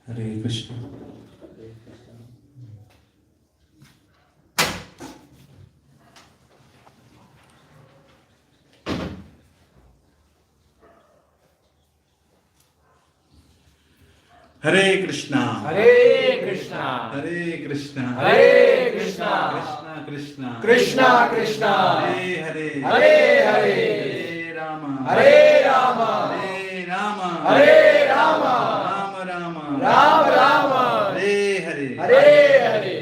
हरे कृष्ण। हरे कृष्णा हरे कृष्णा हरे कृष्णा हरे कृष्णा कृष्णा कृष्णा कृष्णा कृष्णा हरे हरे हरे हरे हरे राम हरे राम हरे राम हरे राम राम राम राम राम हरे हरे हरे हरे।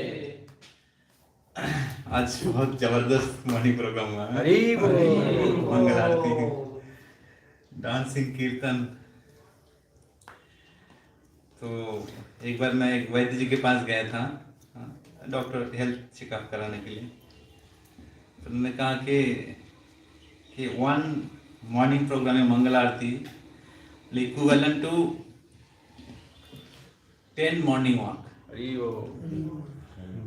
आज बहुत जबरदस्त मॉर्निंग प्रोग्राम हुआ है। हरि बोल। मंगल आरती, डांसिंग, कीर्तन। तो एक बार मैं एक वैद्य जी के पास गया था, डॉक्टर हेल्थ चेकअप कराने के लिए। तो उन्होंने कहा कि वन मॉर्निंग प्रोग्राम में मंगल आरती equivalent to 10 morning walk. Hari बोल।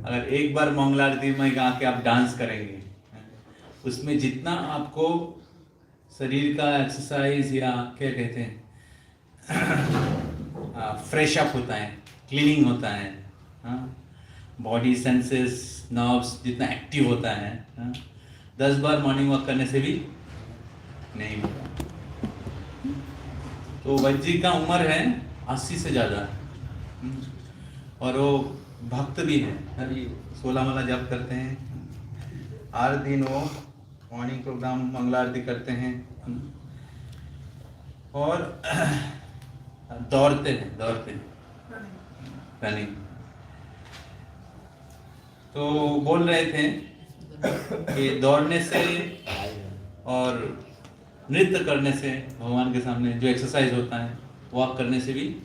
अगर एक बार मंगल आरती में आके आप डांस करेंगे, उसमें जितना आपको शरीर का एक्सरसाइज या क्या कहते हैं फ्रेश अप होता है, क्लीनिंग होता है, बॉडी सेंसेस नर्व्स जितना एक्टिव होता है, 10 बार मॉर्निंग वॉक करने से भी नहीं होता। तो वैद्य जी का उम्र है 80 से ज़्यादा, और वो भक्त भी है, 16 माला जप करते हैं। हर दिन वो मॉर्निंग प्रोग्राम मंगला आरती करते हैं और दौड़ते हैं रनिंग। तो बोल रहे थे कि दौड़ने से और नृत्य करने से भगवान के सामने जो एक्सरसाइज होता है, वॉक करने से भी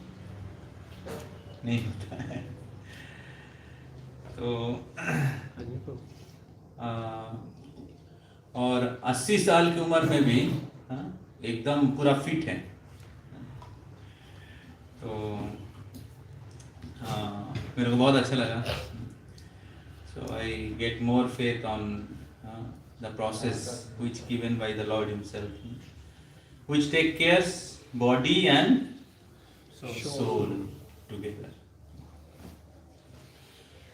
नहीं होता है। तो और 80 साल की उम्र में भी एकदम पूरा फिट है। तो मेरे को बहुत अच्छा लगा। So I get more faith on the process which given by the Lord himself, which take cares body and soul together.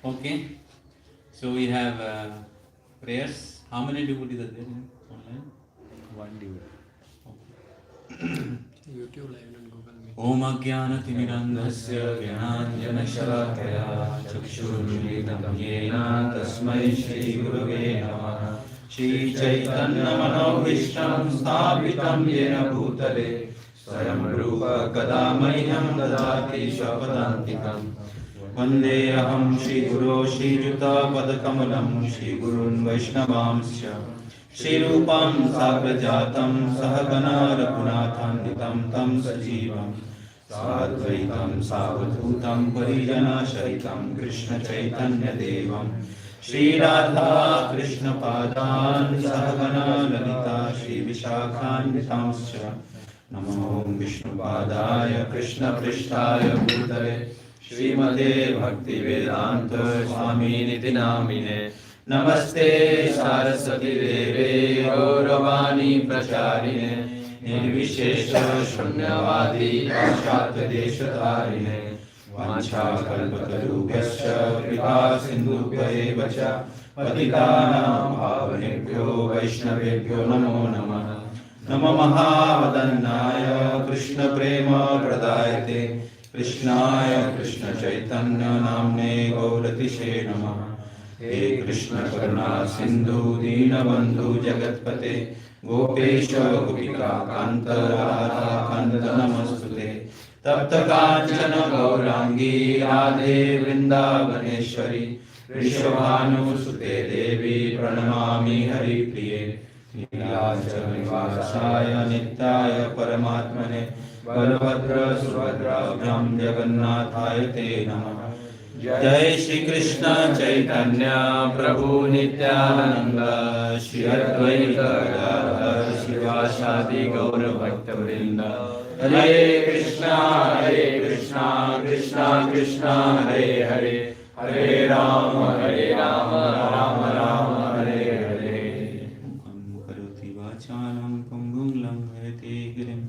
Okay, so we have prayers. How many devotees are there online? One devotee. YouTube live on Google Meet. ओम अज्ञानतिमिरन्धस्य ज्ञानाञ्जनशलाकया चक्षुरुन्मीलितं येन तस्मै श्रीगुरवे नमः। श्रीचैतन्यमनोभीष्टं स्थापितं येन भूतले स्वयं रूप कदा मह्यं ददाति स्वपदान्तिकम्। वन्देऽहं श्रीगुरो श्रीयुतापदकमलं श्रीगुरून् वैष्णवांश्च श्रीरूपं साग्रजातं सहगणा रघुनाथान्वितं तं सजीवं साद्वैतं सावधूतं परिजनसहितं कृष्णचैतन्यदेवं श्रीराधा कृष्णपादान् सहगणा ललिता श्रीविशाखान्वितांश्च। नमो विष्णुपादाय कृष्णपृष्ठाय भूतले श्रीमते भक्तिवेदान्त स्वामिनिति नामिने। नमस्ते सारस्वती देवे गौरवाणी प्रचारिणे निर्विशेष शून्यवादी पाश्चात्य देशधारिणे। वाञ्छाकल्पतरुभ्यश्च कृपा सिन्धुभ्यैव च पतितानां पावनेभ्यो वैष्णवेभ्यो नमो नमः। नमो महावदन्नाय कृष्णप्रेम प्रदायते कृष्णाय कृष्णचैतन्य नाम्ने गौरतिशे नमः। हे कृष्ण करुणा सिंधु दीनबंधु जगत्पते गोपेश गोपिका कांत राधा कांत नमस्तुते। तप्त कांचन गौरांगी राधे वृंदावनेश्वरी वृषभानुसुते देवी प्रणमामि हरिप्रिये। नीलाचल निवासाय नित्याय परमात्मने बलभद्र सुभद्राभ्यां जगन्नाथाय ते नमः। जय श्री कृष्ण चैतन्य प्रभु नित्यानंद श्री अद्वैत गदाधर शिवासादि गौर भक्त वृंद। हरे कृष्णा कृष्णा कृष्णा हरे हरे हरे राम राम राम हरे हरे। करोति वाचालं पंगुं लंघयते गिरिं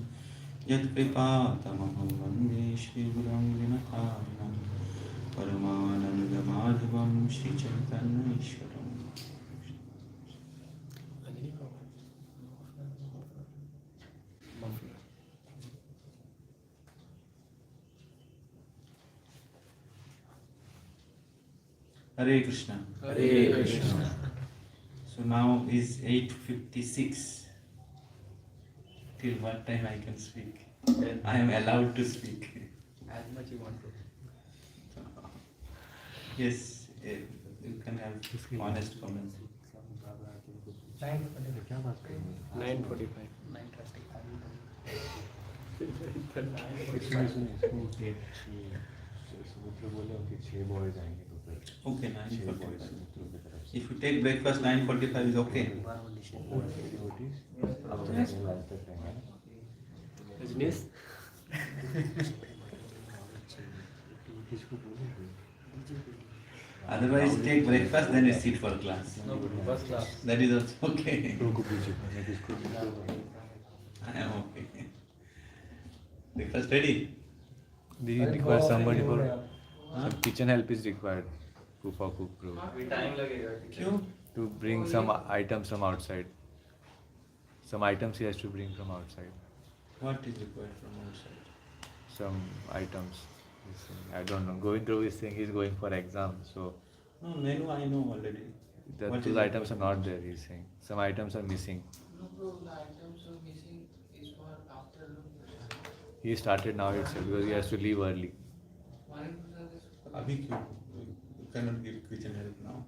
यत्कृपातमहं वन्दे श्रीगुरुं परमानंद माधवम श्री चैतन्य ईश्वरम. Hare Krishna. Hare Krishna. So now is 8:56. Till what time I can speak? I am allowed to speak. As much you want to. Yes, you can have honest comments. 9:45. Okay, 9:45. If you take breakfast, 9:45 is okay. Rajneesh? Otherwise, take breakfast, then you sit for class. No, first class. That is also okay. I am okay. Breakfast ready? They require somebody for Huh? some kitchen help is required. For cook Prabhu. Kyun? To bring some items from outside. Some items he has to bring from outside. What is required from outside? Some items. He's saying. I don't know. Govind Prabhu is saying he's going for exam, so No, menu I know already. What those is items are required? not there. He's saying some items are missing. No, bro, the items are missing is for afternoon. He started now itself because he has to leave early. Morning prasad is Abhi kyun? You cannot give kitchen help now.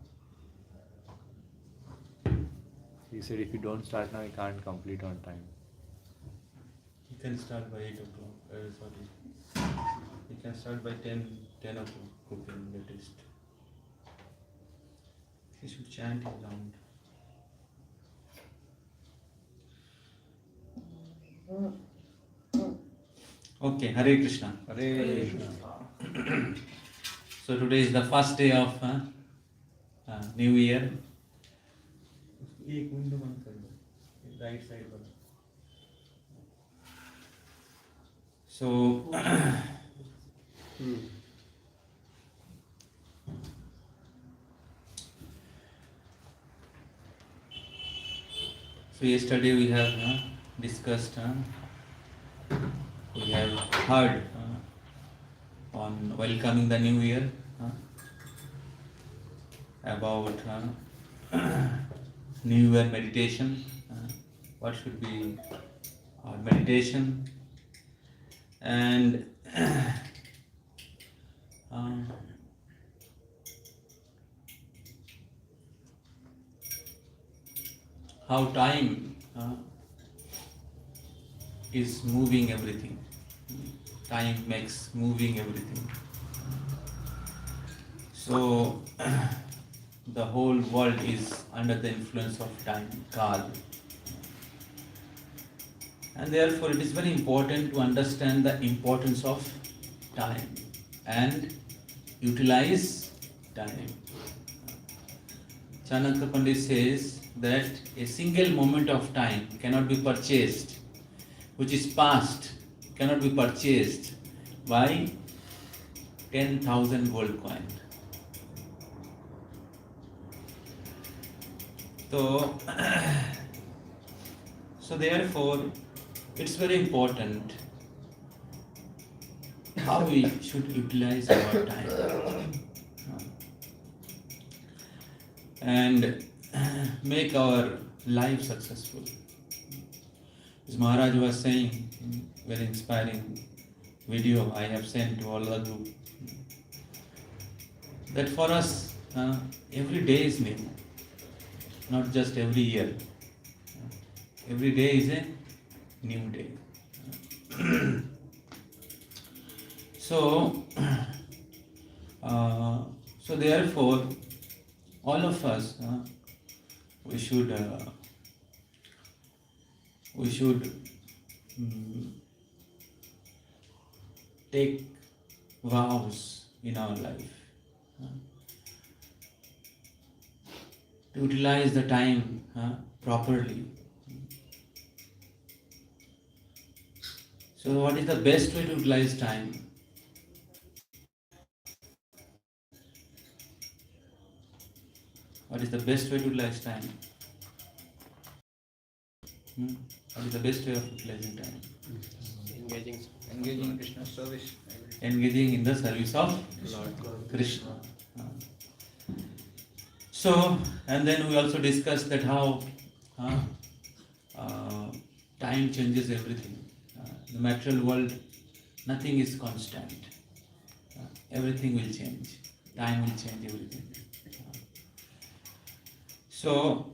He said if you don't start now, he can't complete on time. You can start by 8 o'clock. Sorry. You can start by 10 o'clock cooking latest. He should chant around. Okay, Hare Krishna. Hare Krishna. So today is the first day of New Year. एक window बंद कर दो, right side वाला. So so yesterday we have discussed, we have heard on welcoming the new year about new year meditation, what should be our meditation, and how time is moving everything. Time makes moving everything. So the whole world is under the influence of time, Kal. And therefore it is very important to understand the importance of time and utilize time. Chanakya Pandit says that a single moment of time cannot be purchased, which is past, cannot be purchased by 10,000 gold coin. So therefore, it's very important how we should utilize our time and make our life successful. As Maharaj was saying, very inspiring video I have sent to all the group, that for us every day is new, not just every year. Every day is a new day. So therefore, all of us, we should take vows in our life to utilize the time properly. So what is the best way to utilize time? What is the best way to utilize time? What is the best way of utilizing time? Engaging Engaging in Krishna service. Engaging in the service of Lord. Krishna. So, and then we also discussed that how time changes everything. The material world, nothing is constant. Everything will change. Time will change everything. So,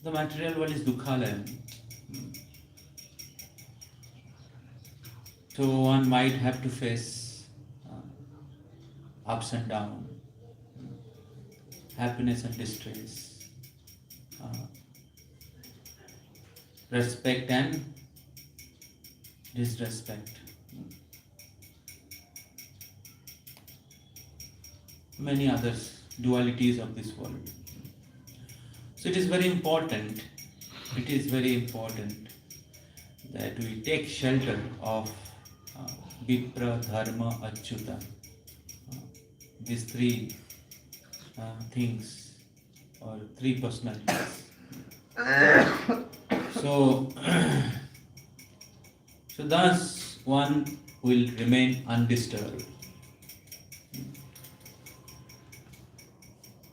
the material world is dukhalayam. So one might have to face ups and downs, happiness and distress, respect and disrespect. Many others, dualities of this world. So it is very important that we take shelter of Vipra, Dharma, Achyuta. These three things or three personalities. So thus one will remain undisturbed.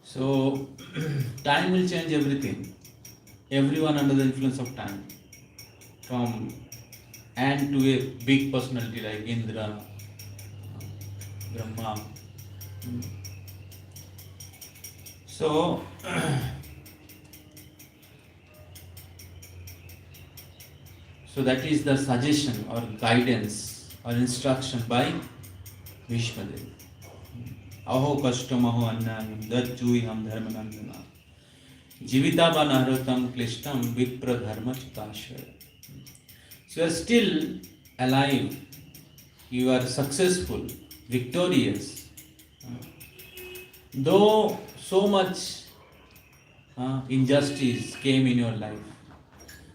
So time will change everything. Everyone under the influence of time. From ant to a big personality like Indra, Brahma. So that is the suggestion or guidance or instruction by Bhishmadev. Aho kashtam aho annayam dajjuiham dharmanandana jivita banahratam klishtam vipra dharma chitashaya. So you are still alive, you are successful, victorious. Though so much injustice came in your life,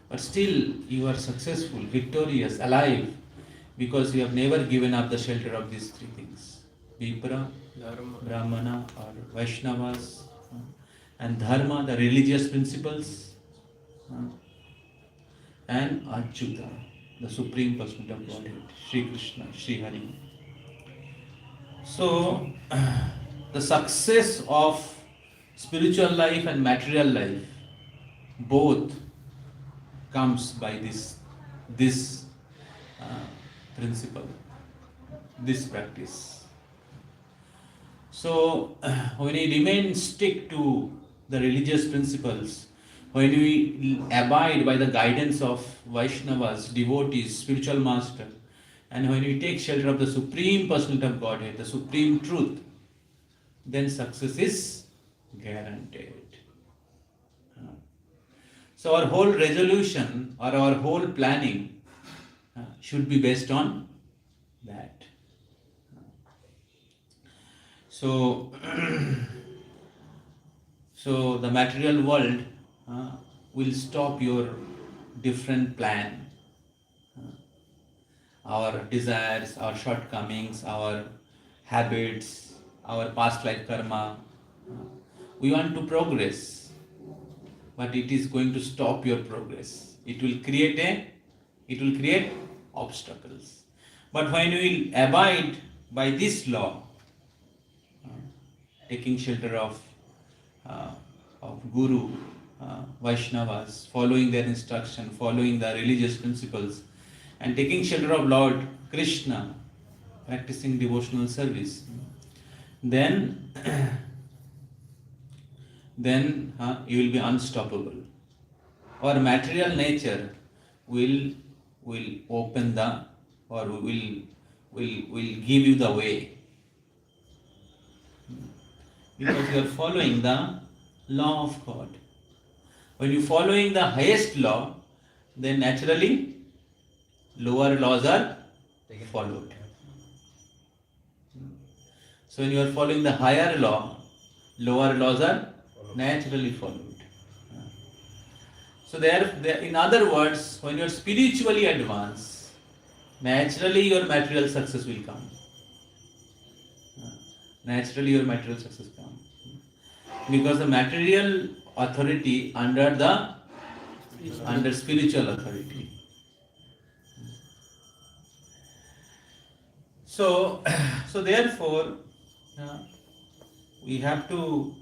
but still you are successful, victorious, alive, because you have never given up the shelter of these three things. Vipra, Dharma. Brahmana or Vaishnavas, and Dharma, the religious principles, and Achyuta, the Supreme Personality of Godhead, Sri Krishna, Sri Hari. So, the success of spiritual life and material life, both comes by this principle, this practice. So, when we remain stick to the religious principles, when we abide by the guidance of Vaishnavas, devotees, spiritual master, and when we take shelter of the Supreme Personality of Godhead, the Supreme Truth, then success is guaranteed. So our whole resolution or our whole planning should be based on that. So the material world will stop your different plan, our desires, our shortcomings, our habits, our past life karma. We want to progress, but it is going to stop your progress. It will create obstacles. But when we will abide by this law, taking shelter of Guru, Vaishnavas, following their instruction, following the religious principles, and taking shelter of Lord Krishna, practicing devotional service, then you will be unstoppable. Our material nature will open the, or will give you the way, because you are following the law of God. When you are following the highest law, then naturally lower laws are followed. So when you are following the higher law, lower laws are naturally followed. So in other words, when you are spiritually advanced, naturally your material success will come. naturally your material success comes. Because the material authority under spiritual authority. So, so therefore, we have to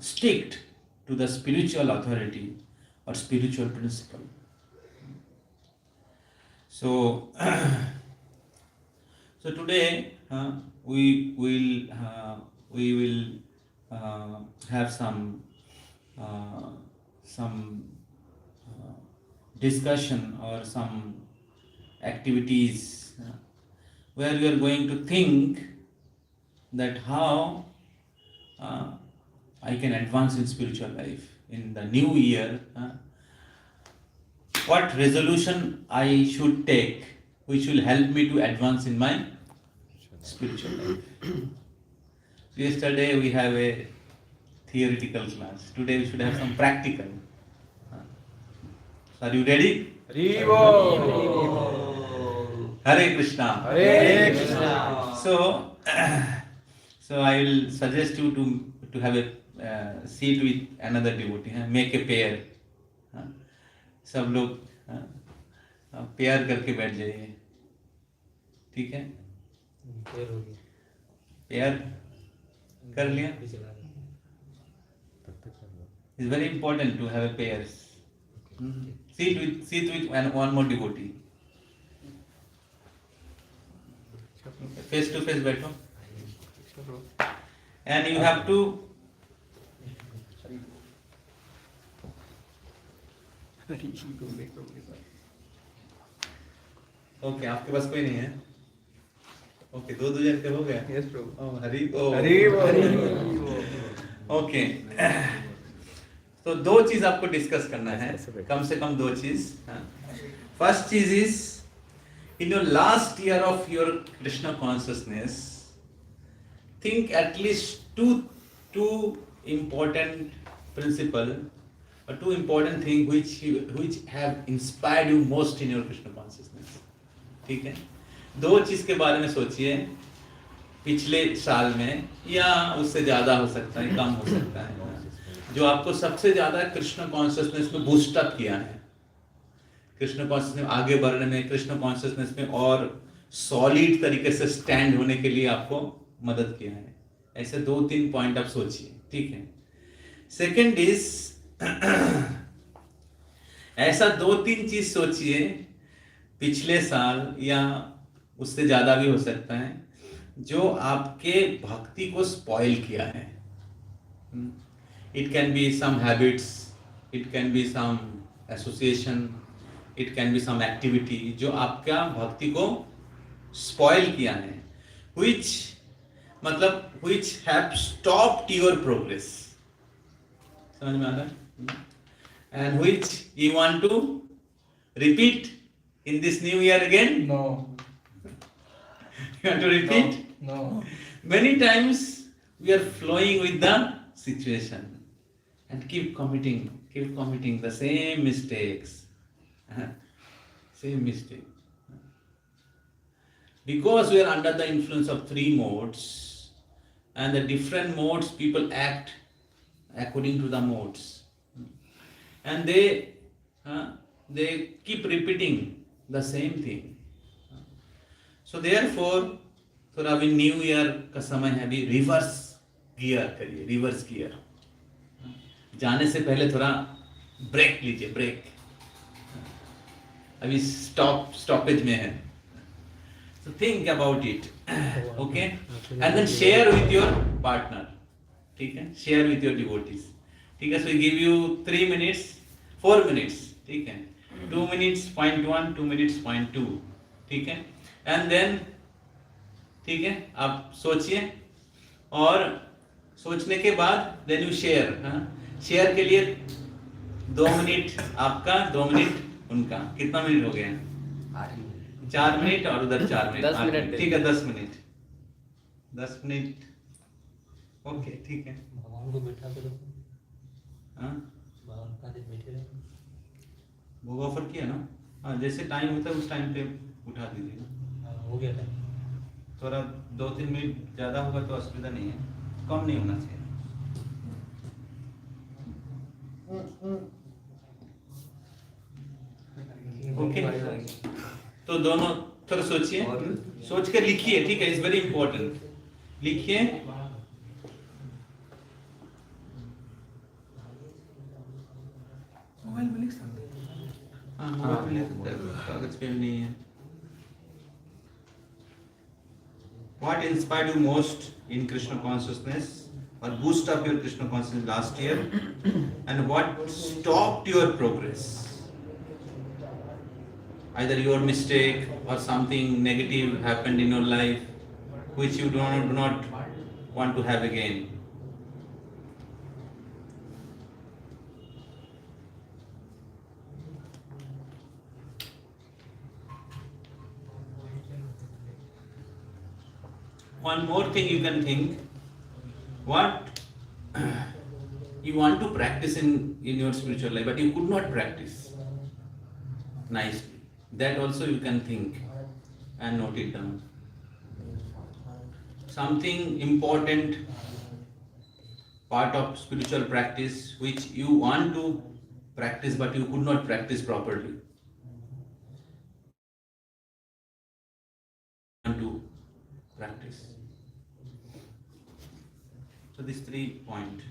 stick to the spiritual authority or spiritual principle. So, so today we will have some discussion or some activities where we are going to think that how I can advance in spiritual life in the new year. What resolution I should take which will help me to advance in my spiritual life. So yesterday we have a theoretical class. Today we should have some practical. So are you ready? Hare Krishna. Hare Krishna. So, so I will suggest you to have a seat with another devotee. Make a pair. सब लोग pair करके बैठ जाइए. ठीक है? Pair कर लिया? It's very important to have a pairs. Sit with one more devotee. Face to face बैठो. And you have to okay, आपके पास कोई नहीं है? ओके, दो जन के हो गया? Yes, Prabhu. ओके, तो दो चीज आपको डिस्कस करना है, कम से कम दो चीज. फर्स्ट चीज is in your last year of your Krishna consciousness, think at least two important principle or two important things which have inspired you most in your Krishna consciousness. ठीक है? दो चीज के बारे में सोचिए पिछले साल में, या उससे ज्यादा हो सकता है, कम हो सकता है, जो आपको सबसे ज्यादा कृष्ण कॉन्शियसनेस में बूस्ट अप किया है, कृष्ण कॉन्शियसनेस में आगे बढ़ने में, कृष्ण कॉन्शियसनेस में और सॉलिड तरीके से स्टैंड होने के लिए आपको मदद किया है. ऐसे दो तीन पॉइंट आप सोचिए. ठीक है? सेकेंड इज ऐसा दो तीन चीज सोचिए पिछले साल या उससे ज्यादा भी हो सकता है जो आपके भक्ति को स्पॉइल किया है. It can be some habits, it can be some association, it can be some activity जो आपका भक्ति को स्पॉइल किया है, which have stopped your progress. समझ में आ रहा है? And which you want to repeat in this new year again? No. You want to repeat? No. Many times we are flowing with the situation and keep committing the same mistakes. Same mistake. Because we are under the influence of three modes, and the different modes people act according to the modes. And they keep repeating the same thing. So therefore, थोड़ा अभी new year का समय है, अभी reverse gear करिए. Reverse gear जाने से पहले थोड़ा ब्रेक लीजिए. ब्रेक अभी स्टॉपेज में है. So think about it. Okay? And then share with your partner. ठीक है? Share with your devotees. ठीक है? So we give you 3 minutes, 4 minutes. ठीक है? 2 minutes, point 1, 2 minutes, point 2. ठीक है? And then, ठीक है? आप सोचिए, और सोचने के बाद then you share. शेयर के लिए 2 मिनट आपका, 2 मिनट उनका. कितना मिनट हो गया? 4 मिनट और उधर 4 मिनट. 10 मिनट. ठीक है, 10 मिनट. 10 मिनट. ओके, ठीक है. भगवान को बैठा करो. हाँ, भगवान का दिन बैठे रहो. भोग ऑफर किया ना. हाँ, जैसे टाइम होता है उस टाइम पे उठा दीजिएगा. हो गया टाइम। थोड़ा 2-3 मिनट ज़्यादा होगा तो असुविधा नहीं है, कम नहीं होना चाहिए। ओके, तो दोनों थोड़ा सोचिए, सोच के लिखिए, ठीक है, इट्स वेरी इंपॉर्टेंट। लिखिए, मोबाइल में लिख सकते हैं। हाँ मोबाइल में लिख सकते हैं, कागज पे नहीं है। What inspired you most in Krishna consciousness or boost up your Krishna consciousness last year, and what stopped your progress? Either your mistake or something negative happened in your life which you do not want to have again. One more thing you can think, what you want to practice in your spiritual life but you could not practice nicely. That also you can think and note it down. Something important part of spiritual practice which you want to practice but you could not practice properly. Want to practice. So these 3 points.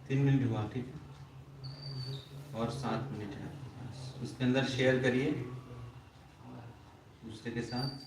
तीन minute हुआ, ठीक है, और 7 minute है, उसके अंदर share करिए दूसरे के साथ।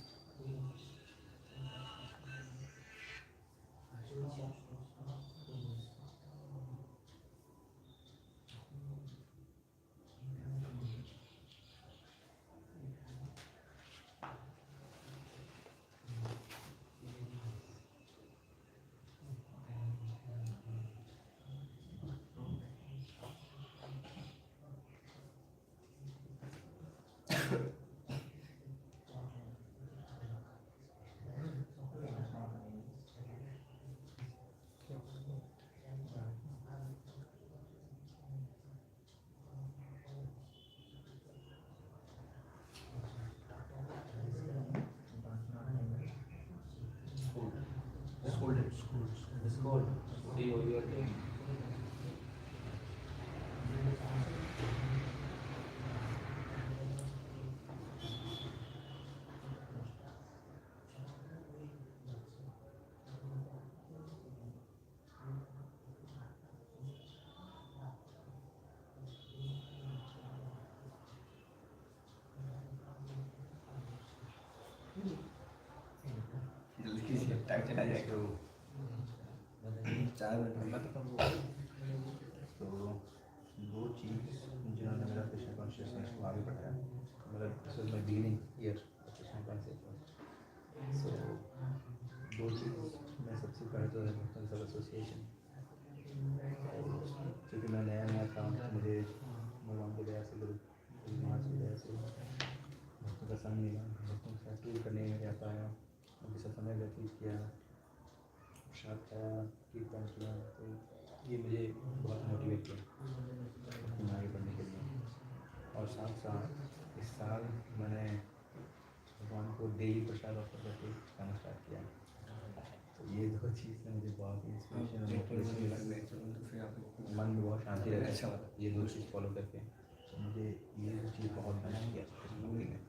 जल्दी कीजिए, टाइम चला जाएगा। 4 मिनट। तो 2 चीज़ जिन्होंने मेरा कृष्ण कॉन्शियसनेस को आगे बढ़ाया, मतलब this was my beginning year Krishna consciousness. So 2 चीज़ मैं सबसे पहले तो है सब एसोसिएशन, क्योंकि मैं नया नया था, मुझे भगवान की दया से गुरु महाराज की दया से भक्तों का संग मिला, भक्तों के साथ टूर करने में जा पाया, उनके साथ समय व्यतीत किया, प्रसाद खाया, कीर्तन किया। तो ये मुझे बहुत मोटिवेट किया अपने आगे बढ़ने के लिए। और साथ साथ इस साल मैंने भगवान को डेली प्रसाद ऑफर करके खाना स्टार्ट किया। तो ये 2 चीज़ से मुझे बहुत ही इंस्पिरेशन और मोटिवेशन मिला, मन में बहुत शांति रहता है ये 2 चीज़ फॉलो करके। तो मुझे ये 2 चीज़ बहुत हेल्प किया जिंदगी में।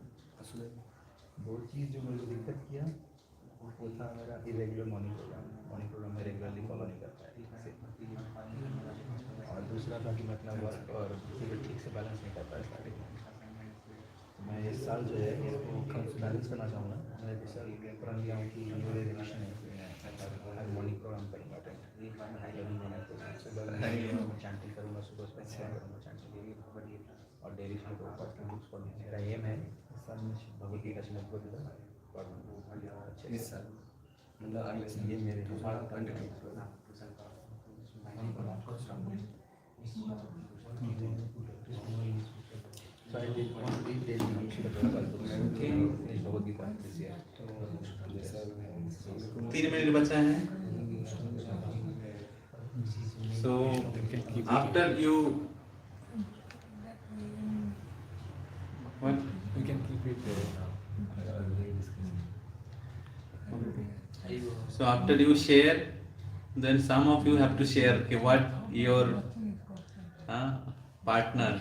2 चीज़ जो मुझे दिक्कत किया वो था मेरा इरेगुलर मॉर्निंग प्रोग्राम में रेगुलरली फॉलो नहीं कर पाया ठीक से, और दूसरा था कि मैं अपना वर्क और उसी को ठीक से बैलेंस नहीं कर पाया स्टार्टिंग में। तो मैं इस साल जो है इसको बैलेंस करना चाहूँगा। मैं जैसा प्रण लिया हूँ कि मेरे रिलेशन है हर मॉर्निंग प्रोग्राम करूँगा, सुबह मैं चैंटिंग करूँगा, सुबह करूँगा चैंटिंग, और डेली शाम को बुक्स पढ़ूँ। मेरा एम है इस साल में भगवद गीता से भगवद पढ़ूँ अच्छे से। मतलब अगले साल ये मेरे So I did one week daily Bhagavad Gita this year. 3 minute बचा है। So after you what? We can keep it So after you share, then some of you have to share okay, what your partner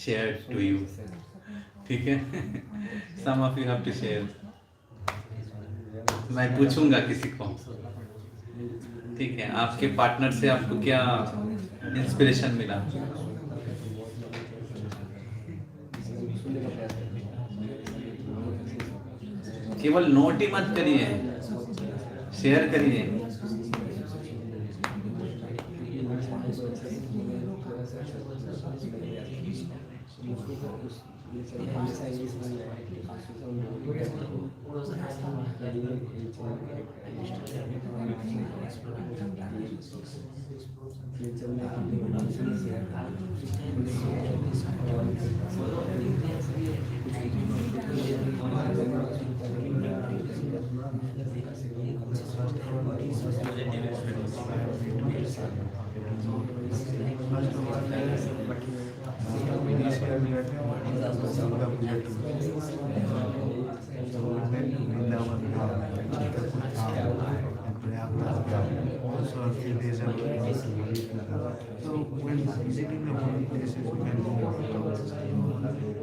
shared to you. ठीक है? Some of you have to share. मैं पूछूंगा किसी को। ठीक है, आपके partner से आपको क्या इंस्पिरेशन मिला? केवल नोट ही मत करिए, शेयर करिए। Also a few days ago, so when visiting the holy places, we can go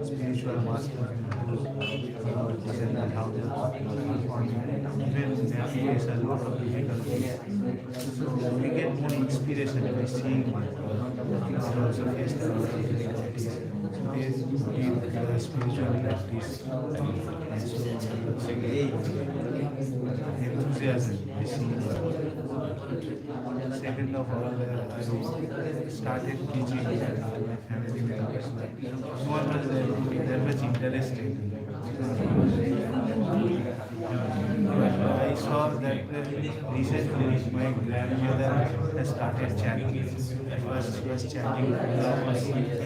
spiritual master present at houses, even there is a lot of difficulties. So we get more inspiration by seeing also face the difficulties. The spiritual practice and so enthusiasm we see. Second of all, I started teaching my family members. No one was that much interested. I saw that recently my grandmother has started chanting. First she was chanting,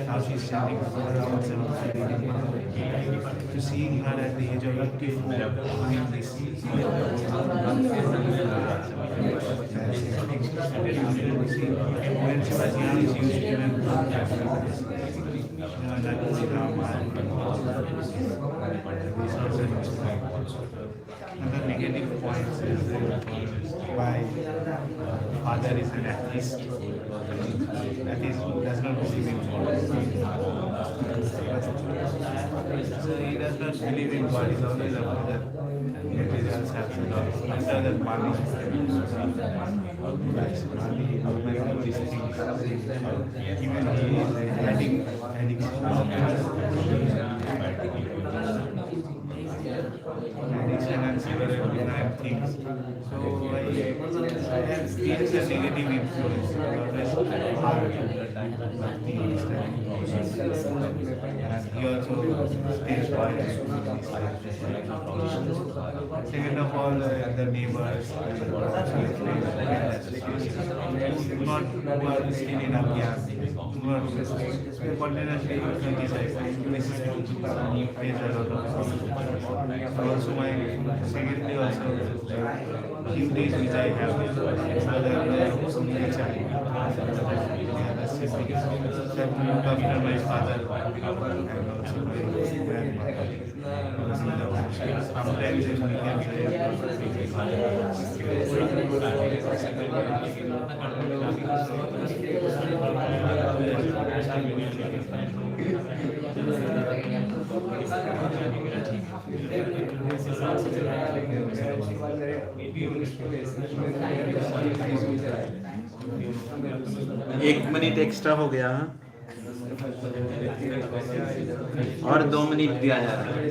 now she's chanting for around 7. To seeing her at the age of 84 doing this. When she was young, she used to even another negative point is why father is an atheist. That is, does not believe in God. So he does not believe in God. He is always after that materials happen. After that money, all these things. Even he is addiction and several different things. So I have experienced a negative influence. Always hard to and he also stays quiet. Second of all, the neighbors who are still in Afghan, who are continuously criticizing, face a lot of also my secondly also duties which I have with other which I look after my father and also my grandmother. Sometimes in एक minute extra हो गया। और 2 minute दिया जा रहा है।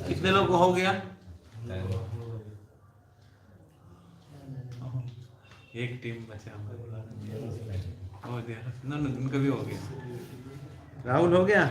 कितने लोग को हो गया? एक टीम बचा हो गया ना, उनका भी हो गया। राहुल हो गया?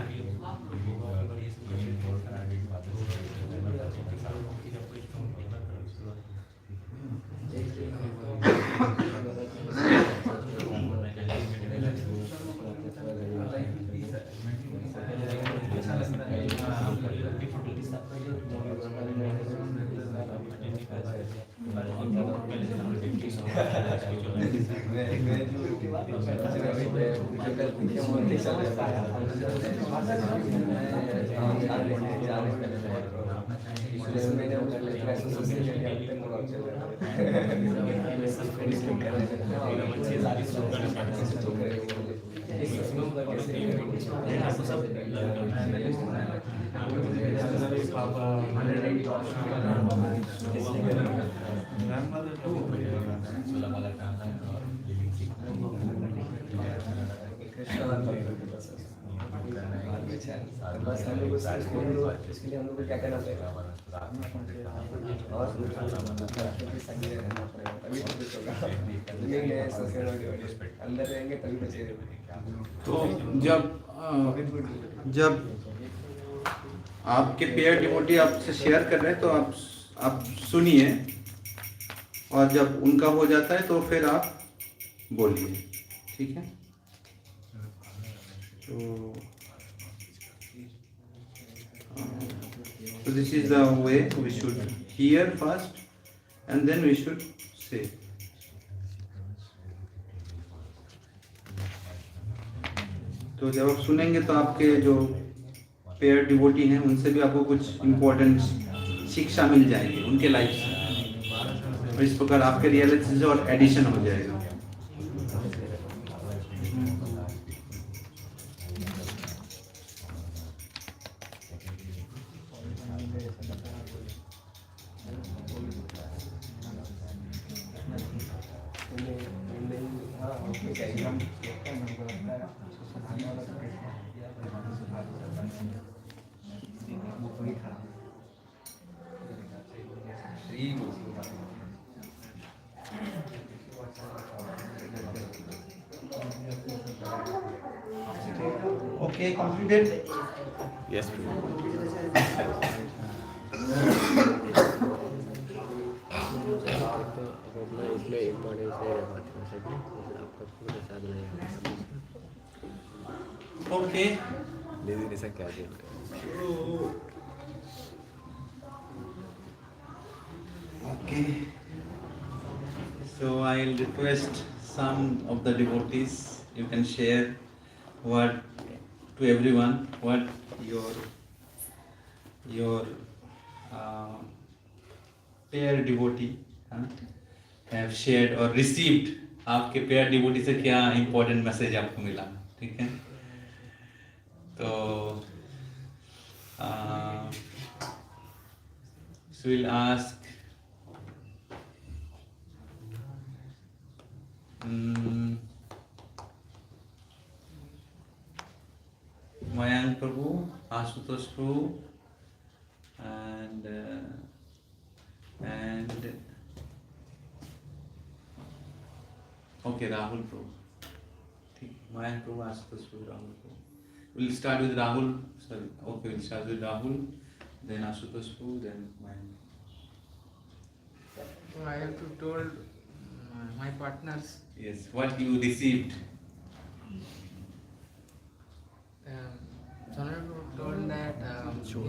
बस हम लोग इसके लिए हम लोग को क्या करना पड़ेगा? और संगी रहना पड़ेगा, तभी तो कुछ होगा। नहीं है सोशल अंदर रहेंगे तभी बचेगा। तो जब आपके पेयर डिवोटी आपसे शेयर कर रहे हैं तो आप सुनिए, और जब उनका हो जाता है तो फिर आप बोलिए, ठीक है? So this is the way we should hear first and then we should say. तो जब आप सुनेंगे तो आपके जो पेयर डिवोटी हैं उनसे भी आपको कुछ इम्पोर्टेंट शिक्षा मिल जाएगी उनके लाइफ से, और इस प्रकार आपके रियलिटी से और एडिशन हो जाएगा। Okay, completed? Yes. इसमें इम्पोर्टेंस है आपका पूरा साधना है। Okay. लेकिन ऐसा क्या है? Okay. So I'll request some of the devotees, you can share what to everyone what your pair devotee have shared और रिसीव्ड, आपके पेयर डिवोटी से क्या इंपॉर्टेंट मैसेज आपको मिला, ठीक है। तो will ask Mayank Prabhu, Ashutosh Prabhu, and okay, Rahul Prabhu. Mayank Prabhu, Ashutosh Prabhu, Rahul Prabhu. We'll start with Rahul. Sorry. Okay, we'll start with Rahul, then Ashutosh Prabhu, then Mayank. So I have to told my partners. Yes, what you received. Someone told that his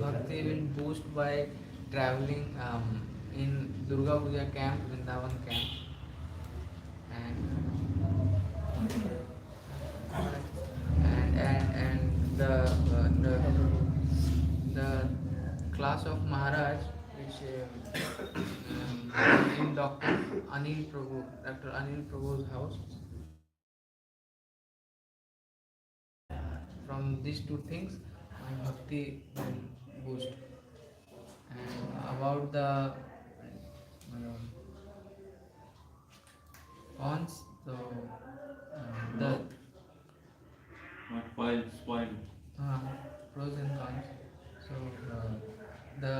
bhakti will boost by traveling in Durga Puja camp, Vrindavan camp, and the class of Maharaj, which in Dr. Anil Prabhu's house. From these two things, my bhakti will boost. And about the cons, so the What spoil? pros and cons. So the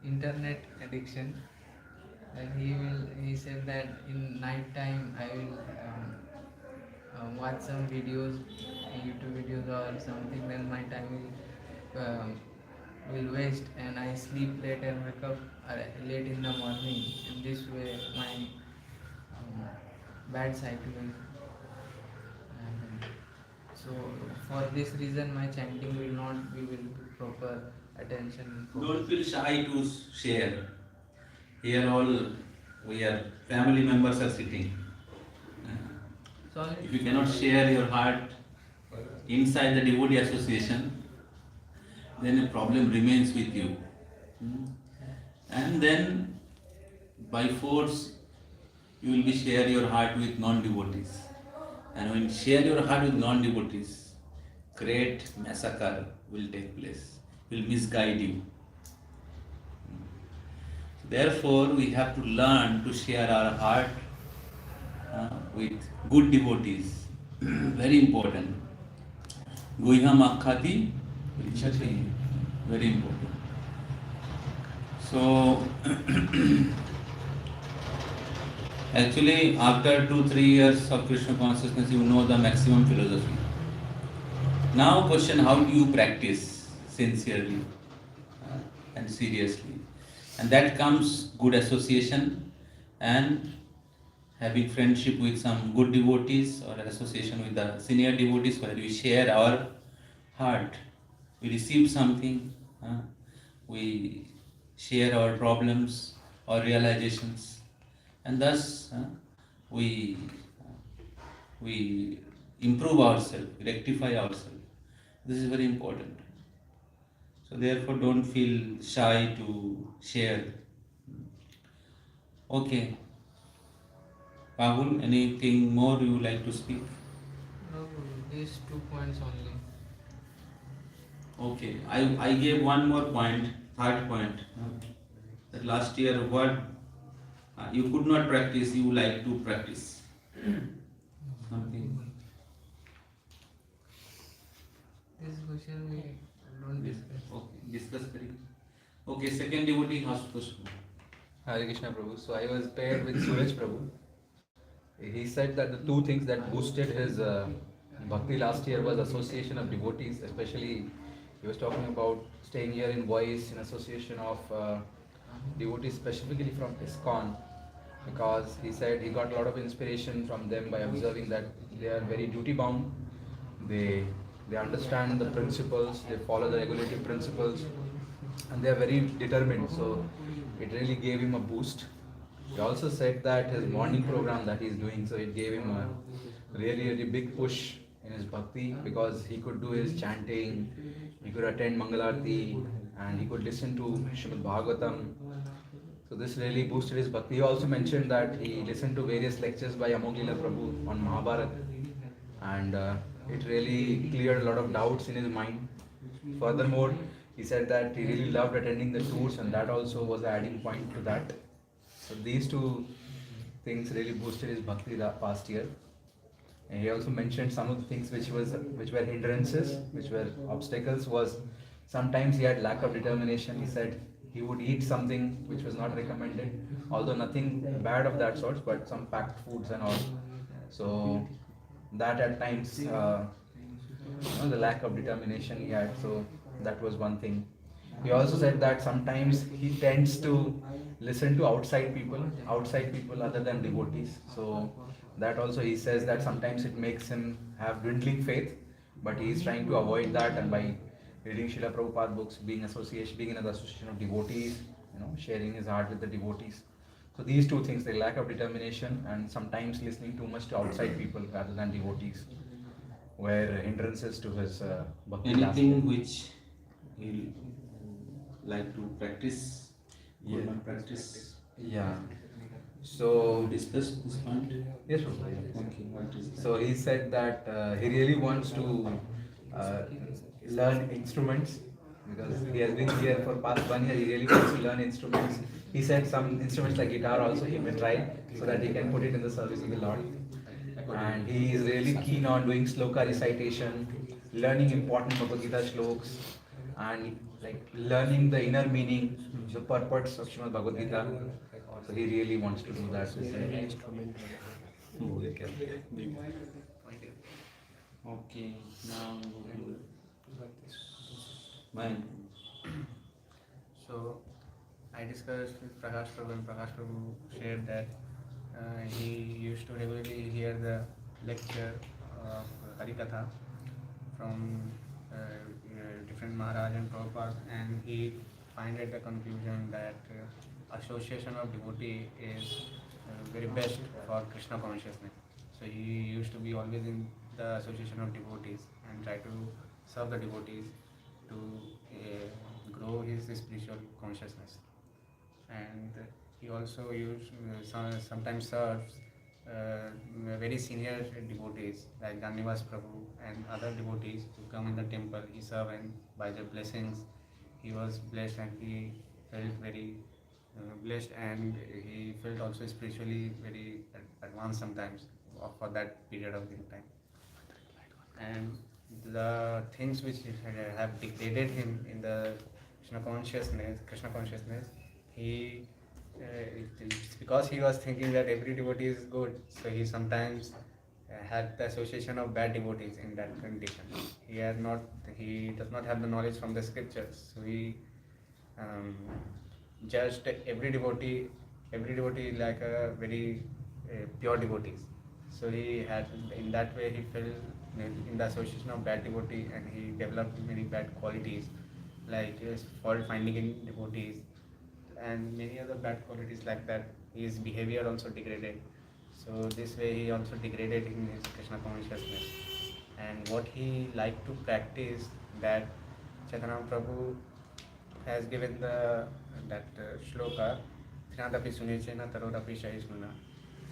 internet addiction. And he said that in night time I will watch some videos, YouTube videos or something, then my time will waste and I sleep late and wake up late in the morning. In this way my bad cycle will. And so for this reason my chanting will not be with proper attention. Don't feel shy to share. Here all we are family members are sitting. So If you cannot share your heart inside the devotee association, then a problem remains with you. And then by force you will be share your heart with non-devotees. And when you share your heart with non-devotees, great massacre will take place, will misguide you. Therefore, we have to learn to share our heart with good devotees. Very important. Guiham akhati richati. Very important. So, actually, after 2-3 years of Krishna consciousness, you know the maximum philosophy. Now, question: how do you practice sincerely and seriously? And that comes good association and having friendship with some good devotees or association with the senior devotees where we share our heart. We receive something, we share our problems or realizations, and thus we improve ourselves, rectify ourselves. This is very important. So therefore don't feel shy to share. Okay. Rahul, anything more you would like to speak? no, these 2 points only. Okay. I gave one more point, third point. That last year what you could not practice, you like to practice. Something. This question we don't discuss. Okay, discuss करेंगे. Okay, second devotee Ashutosh. Hare Krishna Prabhu. So I was paired with Suraj Prabhu. He said that the two things that boosted his bhakti last year was association of devotees, especially he was talking about staying here in Voice in association of devotees specifically from ISKCON, because he said he got a lot of inspiration from them by observing that they are very duty bound, they understand the principles, they follow the regulative principles, and they are very determined. So it really gave him a boost. He also said that his morning program that he is doing, so it gave him a really big push in his bhakti, because he could do his chanting, he could attend Mangalarti, and he could listen to Srimad Bhagavatam. So this really boosted his bhakti. He also mentioned that he listened to various lectures by Amoghila Prabhu on Mahabharata, and it really cleared a lot of doubts in his mind. Furthermore, he said that he really loved attending the tours, and that also was the adding point to that. So these two things really boosted his bhakti that past year. And he also mentioned some of the things which were hindrances, which were obstacles. Was sometimes he had lack of determination. He said he would eat something which was not recommended, although nothing bad of that sort, but some packed foods and all. So that at times, the lack of determination he had. So that was one thing. He also said that sometimes he tends to listen to outside people other than devotees. So that also he says that sometimes it makes him have dwindling faith, but he is trying to avoid that, and by reading Srila Prabhupada books, being in the association of devotees, sharing his heart with the devotees. So these two things, the lack of determination and sometimes listening too much to outside people rather than devotees, were hindrances to his bhakti. Anything which he like to practice, Yeah. not practice. Yeah. So Discuss this point. yes, Prabhu. Okay, what is that? So he said that he really wants to learn instruments, because he has been here for past 1 year. He really wants to learn instruments. He said some instruments like guitar also he may try, so that he can put it in the service of the Lord. And he is really keen on doing sloka recitation, learning important Bhagavad Gita shloks, and like learning the inner meaning, the purports of Srimad Bhagavad Gita. So he really wants to do that. Okay, now mine. So I discussed with Prakash Prabhu, and Prakash Prabhu shared that he used to regularly hear the lecture of Harikatha from different Maharaj and Prabhupada, and he find at the conclusion that association of devotee is very best for Krishna consciousness. So he used to be always in the association of devotees and try to serve the devotees to grow his spiritual consciousness. And he also sometimes serves very senior devotees like Ganivas Prabhu and other devotees who come in the temple. He served, and by their blessings he was blessed, and he felt very blessed, and he felt also spiritually very advanced sometimes for that period of time. And the things which have degraded him in the Krishna consciousness, it's because he was thinking that every devotee is good, so he sometimes had the association of bad devotees in that condition. He does not have the knowledge from the scriptures, so he judged every devotee like a very pure devotees. So he had, in that way, he fell in the association of bad devotee, and he developed many bad qualities like fault finding in devotees and many other bad qualities like that. His behavior also degraded. So this way he also degraded in his Krishna consciousness. And what he liked to practice, that Chaitanya Prabhu has given that shloka, Trinadapi Sunechena Tarodapi Shaisnuna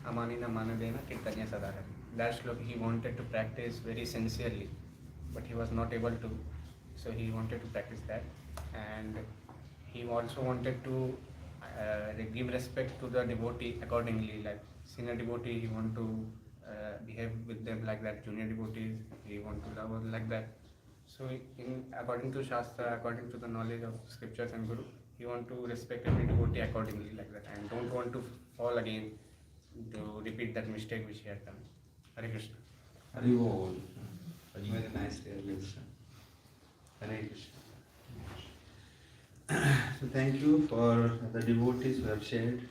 Amanina Manadena Kirtanya Sadahari. That shloka he wanted to practice very sincerely, but he was not able to. So he wanted to practice that, and he also wanted to give respect to the devotee accordingly. Like senior devotee, he want to behave with them like that. Junior devotees, he want to love like that. So according to Shastra, according to the knowledge of scriptures and Guru, he want to respect every devotee accordingly like that, and don't want to fall again to repeat that mistake which he had done. Hare Krishna. Hari Bol. Very nice realization. Hare Krishna. So thank you for the devotees who have shared.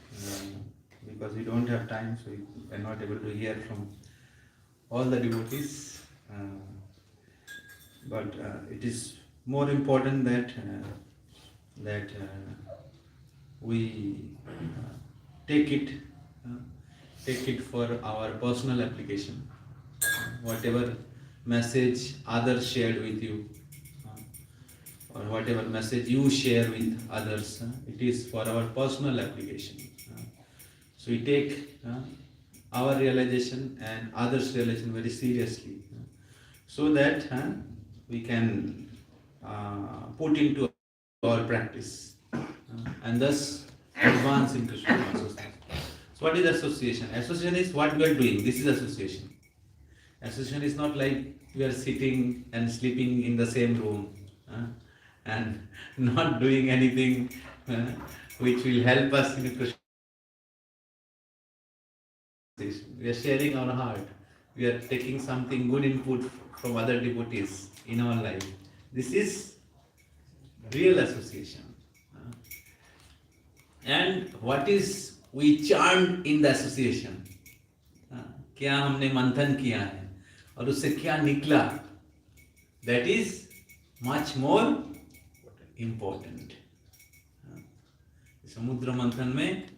Because we don't have time, so we are not able to hear from all the devotees. But it is more important that we take it for our personal application. Whatever message others shared with you, or whatever message you share with others, it is for our personal application. So we take our realization and others' realization very seriously, so that we can put into our practice, and thus advance in Krishna consciousness. So what is association? Association is what we are doing. This is association. Association is not like we are sitting and sleeping in the same room and not doing anything which will help us in Krishna. We are sharing our heart. We are taking something good input from other devotees in our life. This is real association. And what is we chant in the association? क्या हमने मंथन किया है और उससे क्या निकला? That is much more important. समुद्र मंथन में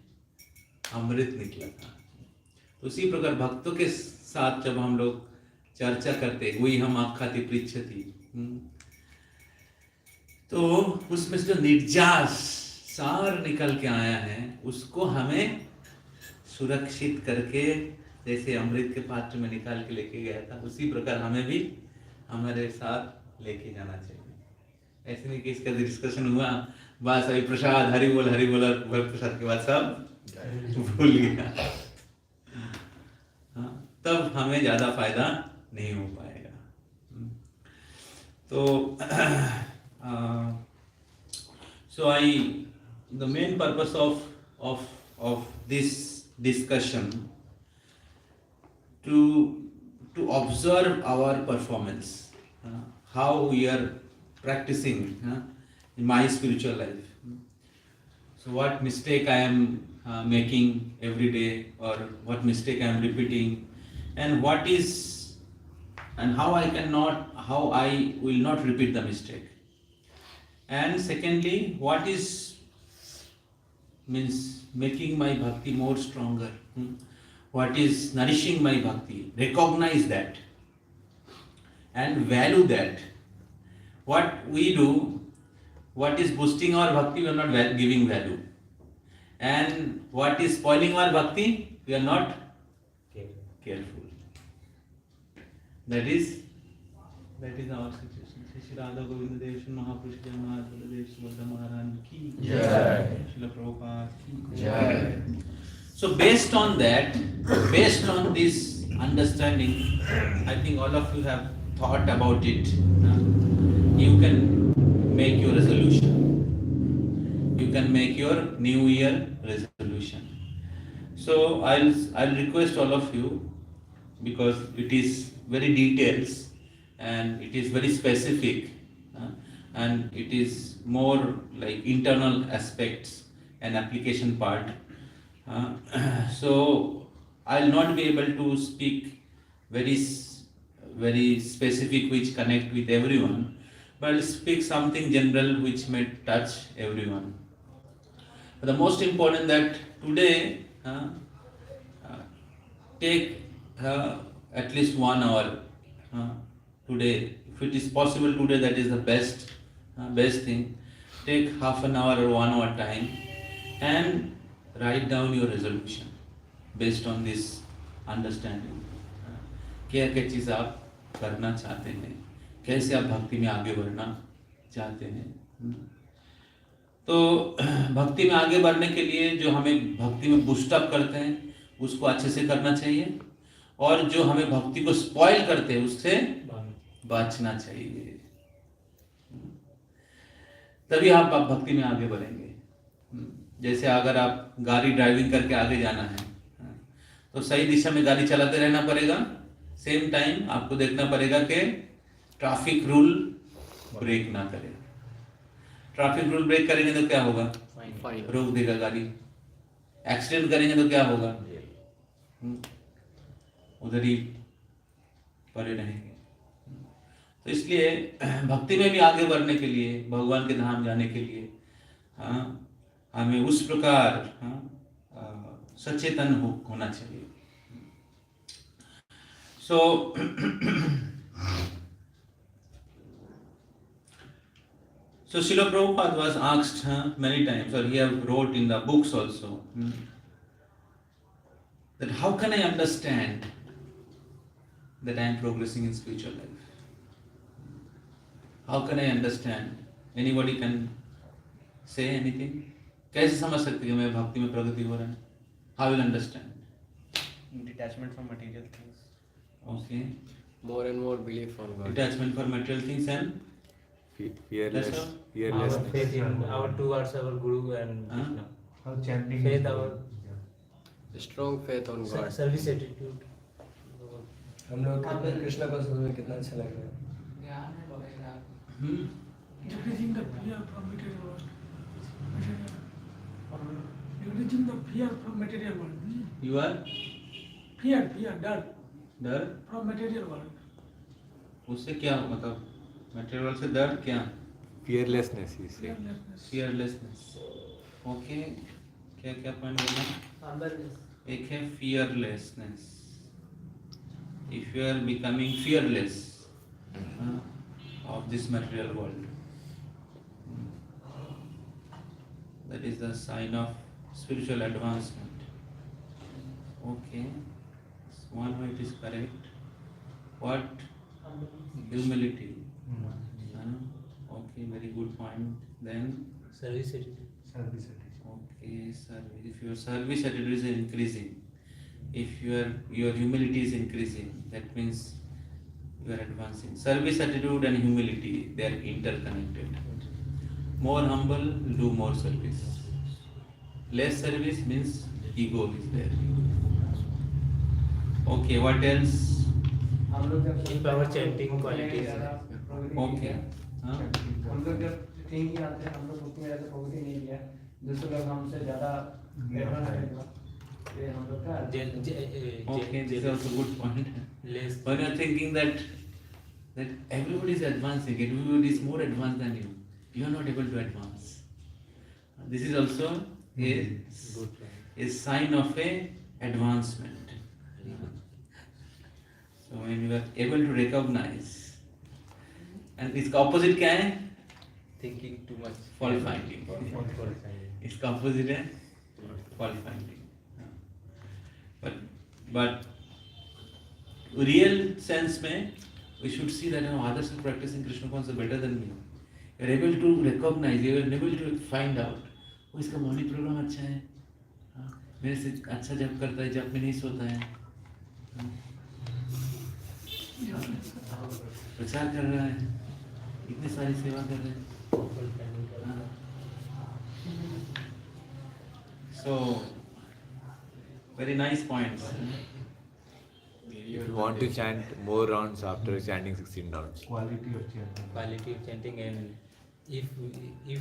अमृत निकला था. तो उसी प्रकार भक्तों के साथ जब हम लोग चर्चा करते, वही हम आख्याति पृच्छति, तो उसमें से जो निर्जास सार निकल के आया है, उसको हमें सुरक्षित करके, जैसे अमृत के पात्र में निकाल के लेके गया था, उसी प्रकार हमें भी हमारे साथ लेके जाना चाहिए. ऐसे नहीं कि इसका डिस्कशन हुआ, बस अभी प्रसाद हरि बोल प्रसाद के बाद सब भूल गया, तब हमें ज्यादा फायदा नहीं हो पाएगा. तो so the main purpose of this discussion to observe our performance, how we are practicing in my spiritual life. So what mistake I am making every day, or what mistake I am repeating, and how I will not repeat the mistake. And secondly, what is means making my bhakti more stronger. What is nourishing my bhakti? Recognize that and value that. What we do, what is boosting our bhakti, we are not giving value. And what is spoiling our bhakti, we are not careful. That is our situation. Shri Radha Govinda Dev Shri Mahapurush Jai Mahadham Dev Shri Buddha Maharani ki Jai, Shri Prabhupada ki Jai. So based on this understanding, I think all of you have thought about it. You can make your resolution. You can make your New Year resolution. So I'll request all of you, because it is very details and it is very specific, and it is more like internal aspects and application part. So I'll not be able to speak very specific which connect with everyone, but I'll speak something general which may touch everyone. But the most important that today take at least 1 hour today. If it is possible today, that is the best thing. Take half an hour or 1 hour time and write down your resolution based on this understanding. क्या चीज़ आप करना चाहते हैं, कैसे आप भक्ति में आगे बढ़ना चाहते हैं. तो भक्ति में आगे बढ़ने के लिए जो हमें भक्ति में बूस्ट अप करते हैं, उसको अच्छे से करना चाहिए, और जो हमें भक्ति को स्पॉइल करते हैं, उससे बचना चाहिए. तभी आप भक्ति में आगे बढ़ेंगे. जैसे अगर आप गाड़ी ड्राइविंग करके आगे जाना है, तो सही दिशा में गाड़ी चलाते रहना पड़ेगा. सेम टाइम आपको देखना पड़ेगा कि ट्रैफिक रूल ब्रेक ना करे. ट्रैफिक रूल ब्रेक करेंगे तो क्या होगा? रोक देगा गाड़ी. एक्सीडेंट करेंगे तो क्या होगा? उधर ही पड़े रहेंगे. तो इसलिए भक्ति में भी आगे बढ़ने के लिए, भगवान के धाम जाने के लिए हमें उस प्रकार सचेतन होना चाहिए. So So Srila Prabhupada was asked many times, or he have wrote in the books also, that how can I understand that I am progressing in spiritual life? How can I understand? Anybody can say anything? कैसे समझ सकते कि मैं भक्ति में प्रगति हो रहा है? How will understand? Detachment from material things. Okay. More and more belief on God. Detachment for material things and Fearless, That's all? Our fearlessness. faith in our towards our Guru and Huh? Krishna. How chanting Faith is our Strong faith on God. service attitude. हम लोग कृष्णा को सुनने में कितना अच्छा लग रहा है. Hmm? Decreasing the fear from material world. Decreasing the fear from material world. You are Fear, डर डर from material world. उससे क्या मतलब मटेरियल से डर क्या? Fearlessness, he said. Fearlessness. Fearlessness. Okay, क्या क्या पॉइंट बोला? एक है fearlessness. If you are becoming fearless of this material world, that is the sign of spiritual advancement. Okay, one way it is correct. What? Humility. Okay, very good point. Then Service attitude. service attitude. okay, service. If your service attitude is increasing, if your humility is increasing, that means you are advancing. Service attitude and humility, they are interconnected. More humble, do more service. Less service means ego is there. Okay, what else? हम लोग जब In power chanting qualities. Okay. हाँ? हम लोग जब think किया थे हम लोग उसमें ऐसा प्रगति नहीं किया. दूसरे लोग हमसे ज़्यादा एडवांस थे. ये हम लोग का Okay, this is also good point. less When you are thinking that everybody is advancing, everybody is more advanced than you, you are not able to advance. This is also a sign of a advancement. So when you are able to recognize, and इसका opposite क्या है? thinking too much. Fault finding. इसका opposite है fault finding. But real sense में we should see that others are practicing Krishna consciousness better than me. You are able to recognize, you are able to find out. वो इसका morning program अच्छा है, मेरे से अच्छा जब करता है, जब में नहीं सोता है, प्रचार कर रहा है, इतनी सारी सेवा कर रहे हैं. So very nice points. If you want to chant more rounds after chanting 16 rounds. Quality of chanting. Quality of chanting, and if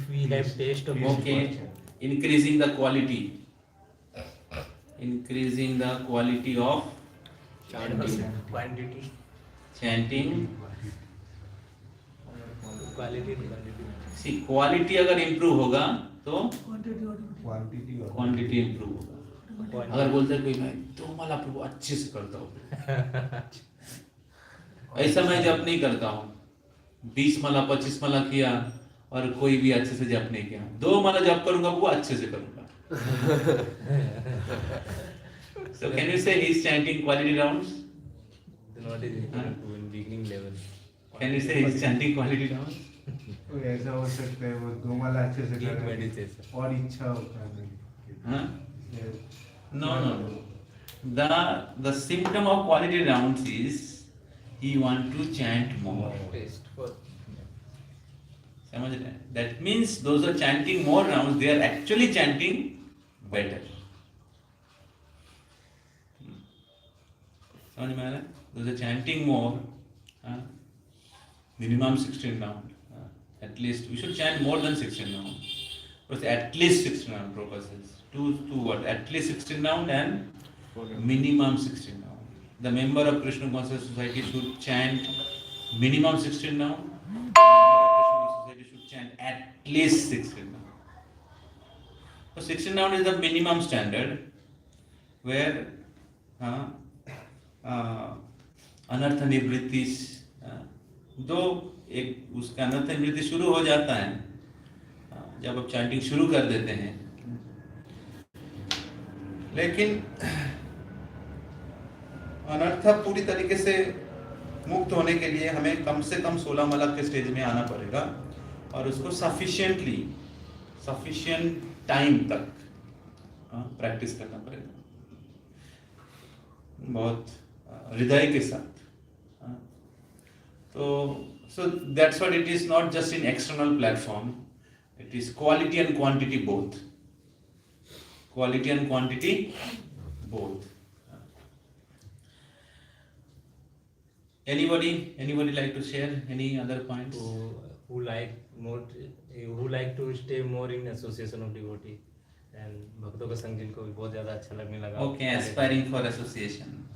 we have taste of Okay, increasing the quality of quantity, chanting. quality. See, quality अगर improve होगा तो Quantity or quantity improve होगा. अगर बोलते हैं कोई मैं तो माला प्रभु अच्छे से करता हूँ, ऐसा मैं जप नहीं करता हूँ. 20 माला 25 माला किया और कोई भी अच्छे से जप नहीं किया. 2 माला जप करूंगा वो अच्छे से करूंगा. So can you say he is chanting quality rounds? Then what is important to in beginning level? Can you say he is chanting quality rounds? तो ऐसा हो सकता है वो 2 माला अच्छे से Deep कर रहे हैं meditation. और इच्छा होता है नहीं. Huh? No. The symptom of quality rounds is he want to chant more. Taste for समझ रहे हैं? That means those who are chanting more rounds, they are actually chanting better. समझ में आ रहा है? Those are chanting more, minimum 16 round. At least we should chant more than 16 round. But at least 16 round purposes. Two what? At least 16 round and minimum 16 round. The member of Krishna Conscious Society should chant minimum 16 round. The member of Krishna Conscious Society should chant at least 16 round. So 16 round is the minimum standard where anartha nivrittis दो एक उसका अनर्थ निवृत्ति शुरू हो जाता है जब आप चैंटिंग शुरू कर देते हैं, लेकिन अनर्थ पूरी तरीके से मुक्त होने के लिए हमें कम से कम 16 माला के स्टेज में आना पड़ेगा और उसको सफिशिएंट टाइम तक प्रैक्टिस करना पड़ेगा, बहुत हृदय के साथ। तो so that's what it is, not just in external platform, it is quality and quantity both, quality and quantity both. Anybody like to share any other points? who like to stay more in association of devotee and भक्तों का संग जिनको भी बहुत ज्यादा अच्छा लगने लगा। Okay, aspiring for association.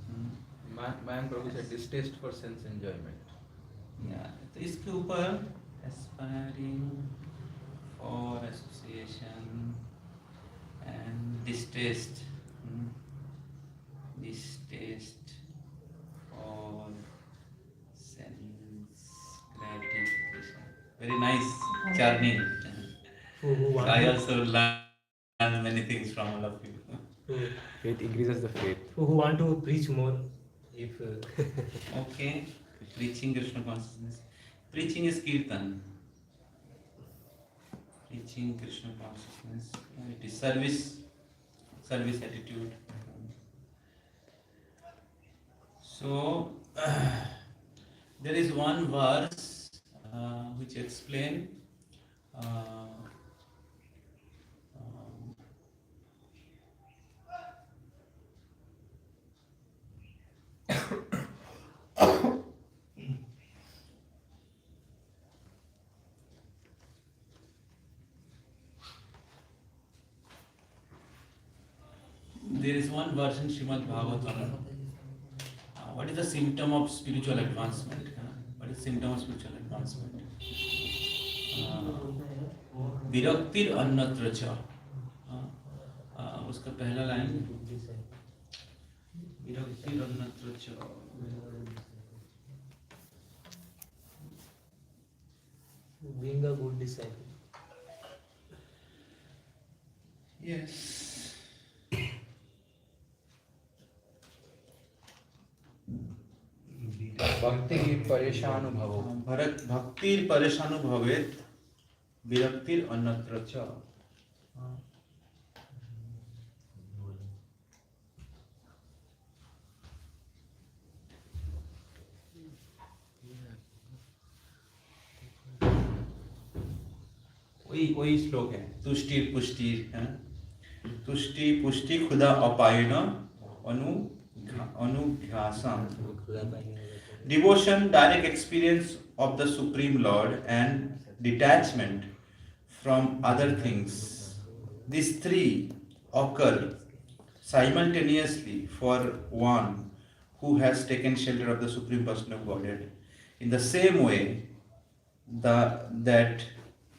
Man Prabhu said distaste for sense enjoyment. Yeah, तो इसके ऊपर aspiring for association and distaste for sense gratification. Very nice journey. I also learned many things from all of you. Faith increases the faith. who want to preach more, if Okay, preaching Krishna consciousness. Preaching is kirtan. Preaching Krishna consciousness. It is service attitude. So there is one verse which explain there is one verse in Srimad Bhagavatam. What is the symptom of spiritual advancement? What is symptom of spiritual advancement? विरक्तिर अन्यत्र च, उसका पहला line विरक्तिर अन्यत्र च, being a good disciple. yes. भक्ति परेशानुभवो। भरत भक्तिर परेशानुभवेत विरक्तिर अन्यत्र च। वही श्लोक है, तुष्टि पुष्टि है, तुष्टि पुष्टि खुदा अपायन अनुघ्यासम। Devotion, direct experience of the Supreme Lord, and detachment from other things. These three occur simultaneously for one who has taken shelter of the Supreme Person of Godhead. In the same way, that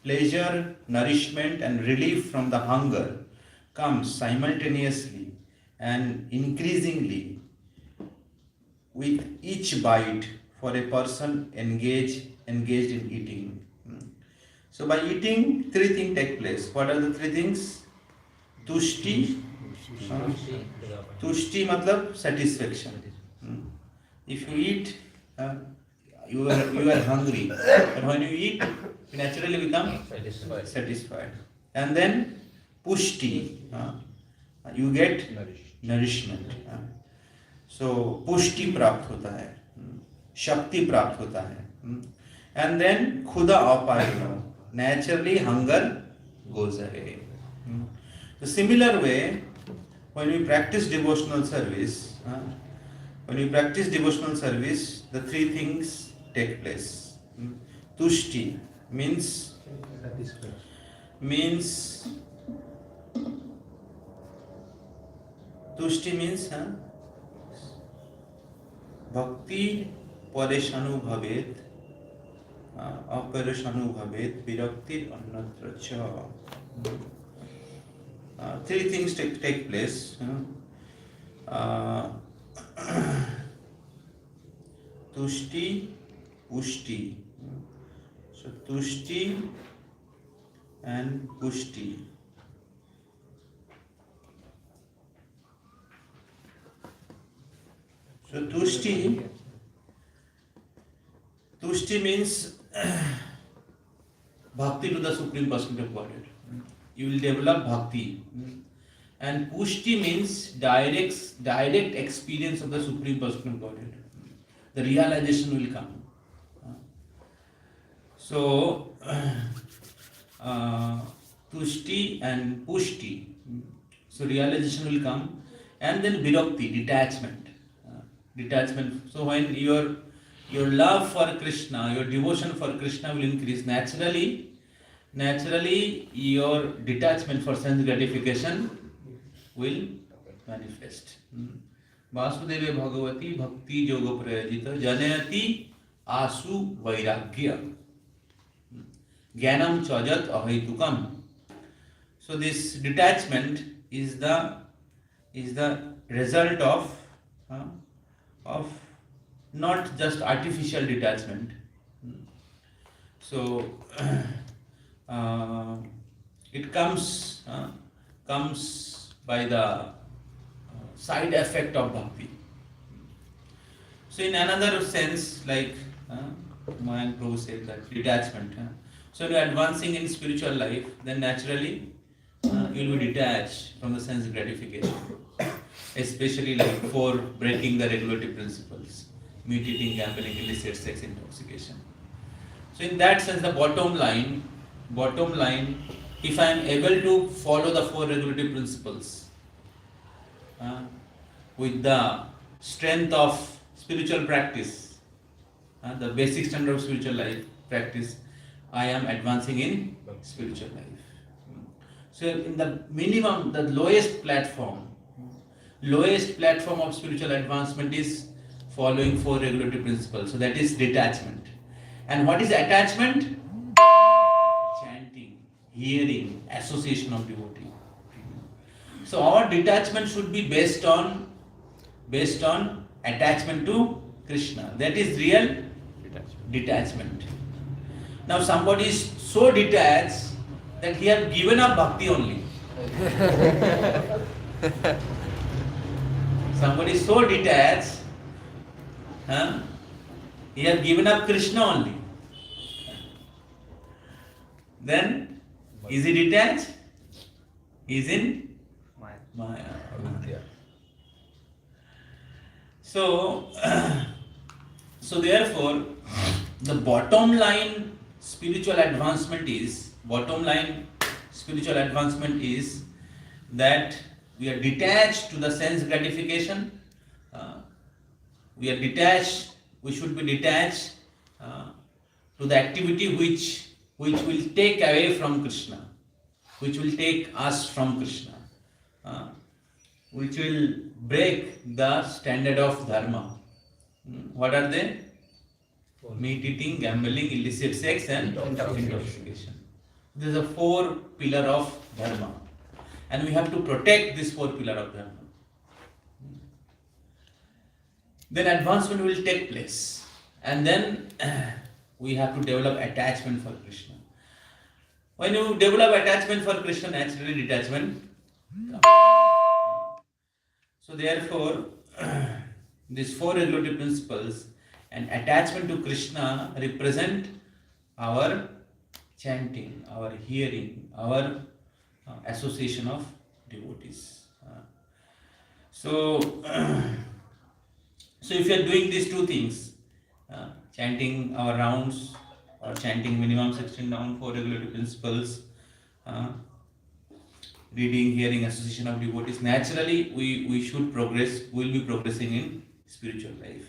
pleasure, nourishment, and relief from the hunger comes simultaneously and increasingly with each bite for a person engaged in eating. So by eating, three things take place. What are the three things? Tushti. Tushti matlab satisfaction. If you eat, you are hungry. But when you eat, you naturally become satisfied. And then pushti, you get nourishment. So पुष्टि प्राप्त होता है, शक्ति प्राप्त होता है, and then खुदा अपायनो, naturally hunger goes away. The similar way, when we practice devotional service, the three things take place. Tushti means भक्ति परेशानुभवेत अपरेशानुभवेत विरक्तिर अन्यत्र च। Three things take place. Tushti, pushti. So tushti and pushti. So tushti means bhakti to the Supreme Personality of Godhead. You will develop bhakti. And pushti means direct experience of the Supreme Personality of Godhead. The realization will come. So, tushti and pushti. So realization will come, and then virakti, detachment. Detachment. So when your love for Krishna, your devotion for Krishna will increase, naturally your detachment for sense gratification will manifest. Vasudeva Bhagavati Bhakti Yoga Prayajita Janayati Asu Vairagya Jnanam Chajat Ahaitukam. So this detachment is the result of not just artificial detachment. So it comes by the side effect of bhakti. So in another sense, like Mahan Prabhu said, that detachment. So you are advancing in spiritual life, then naturally you will be detached from the sense gratification, especially like for breaking the regulative principles, meat eating, gambling, illicit sex, intoxication. So in that sense, the bottom line, if I am able to follow the four regulative principles with the strength of spiritual practice, the basic standard of spiritual life practice, I am advancing in spiritual life. So in the minimum, the lowest platform of spiritual advancement is following four regulative principles. So that is detachment. And what is attachment? Chanting, hearing, association of devotee. So our detachment should be based on attachment to Krishna. That is real detachment. Now somebody is so detached that he has given up bhakti only. Somebody is so detached, he has given up Krishna only. Then, is he detached? He is in Maya. So therefore, the bottom line spiritual advancement is that we are detached to the sense gratification. We should be detached to the activity which will take away from Krishna, which will take us from Krishna, which will break the standard of dharma. What are they? Meat eating, gambling, illicit sex, and intoxication. This is a four pillar of dharma, and we have to protect this four pillar of dharma. Then advancement will take place, and then we have to develop attachment for Krishna. When you develop attachment for Krishna, naturally detachment comes. So therefore, these four regulative principles and attachment to Krishna represent our chanting, our hearing, our association of devotees. So if you are doing these two things, chanting our rounds or chanting minimum 16 rounds, four regulative principles, reading, hearing, association of devotees, naturally we should progress, we will be progressing in spiritual life.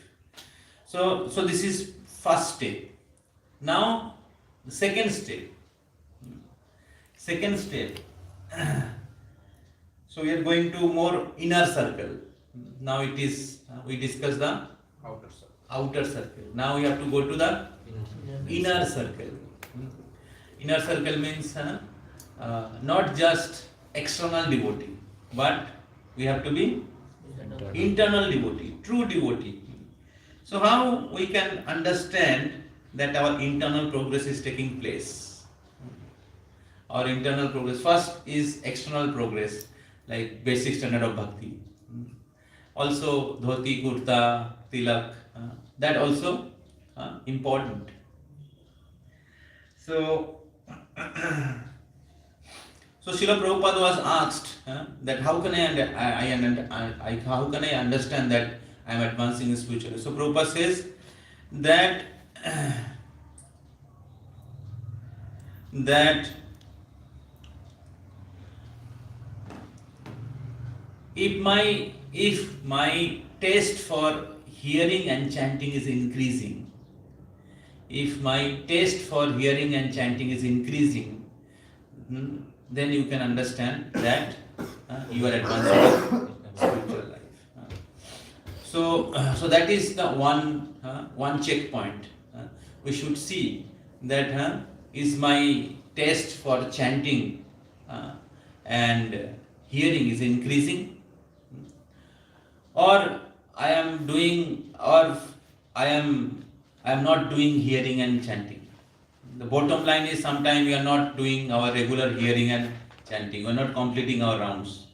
So this is first step. Now the second step. So we are going to more inner circle. Now it is we discuss the outer circle. Now we have to go to the inner circle. Inner circle means not just external devotee, but we have to be internal devotee, true devotee. So how we can understand that our internal progress is taking place. Our internal progress. First is external progress, like basic standard of bhakti. Also, dhoti, kurta, tilak, that also important. So, so Srila Prabhupada was asked that how can how can I understand that I am advancing in spirituality? So Prabhupada says that that if my taste for hearing and chanting is increasing, if my taste for hearing and chanting is increasing, then you can understand that you are advancing in spiritual life. So that is the one checkpoint. We should see that is my taste for chanting and hearing is increasing, or I am not doing hearing and chanting. The bottom line is sometimes we are not doing our regular hearing and chanting. We are not completing our rounds,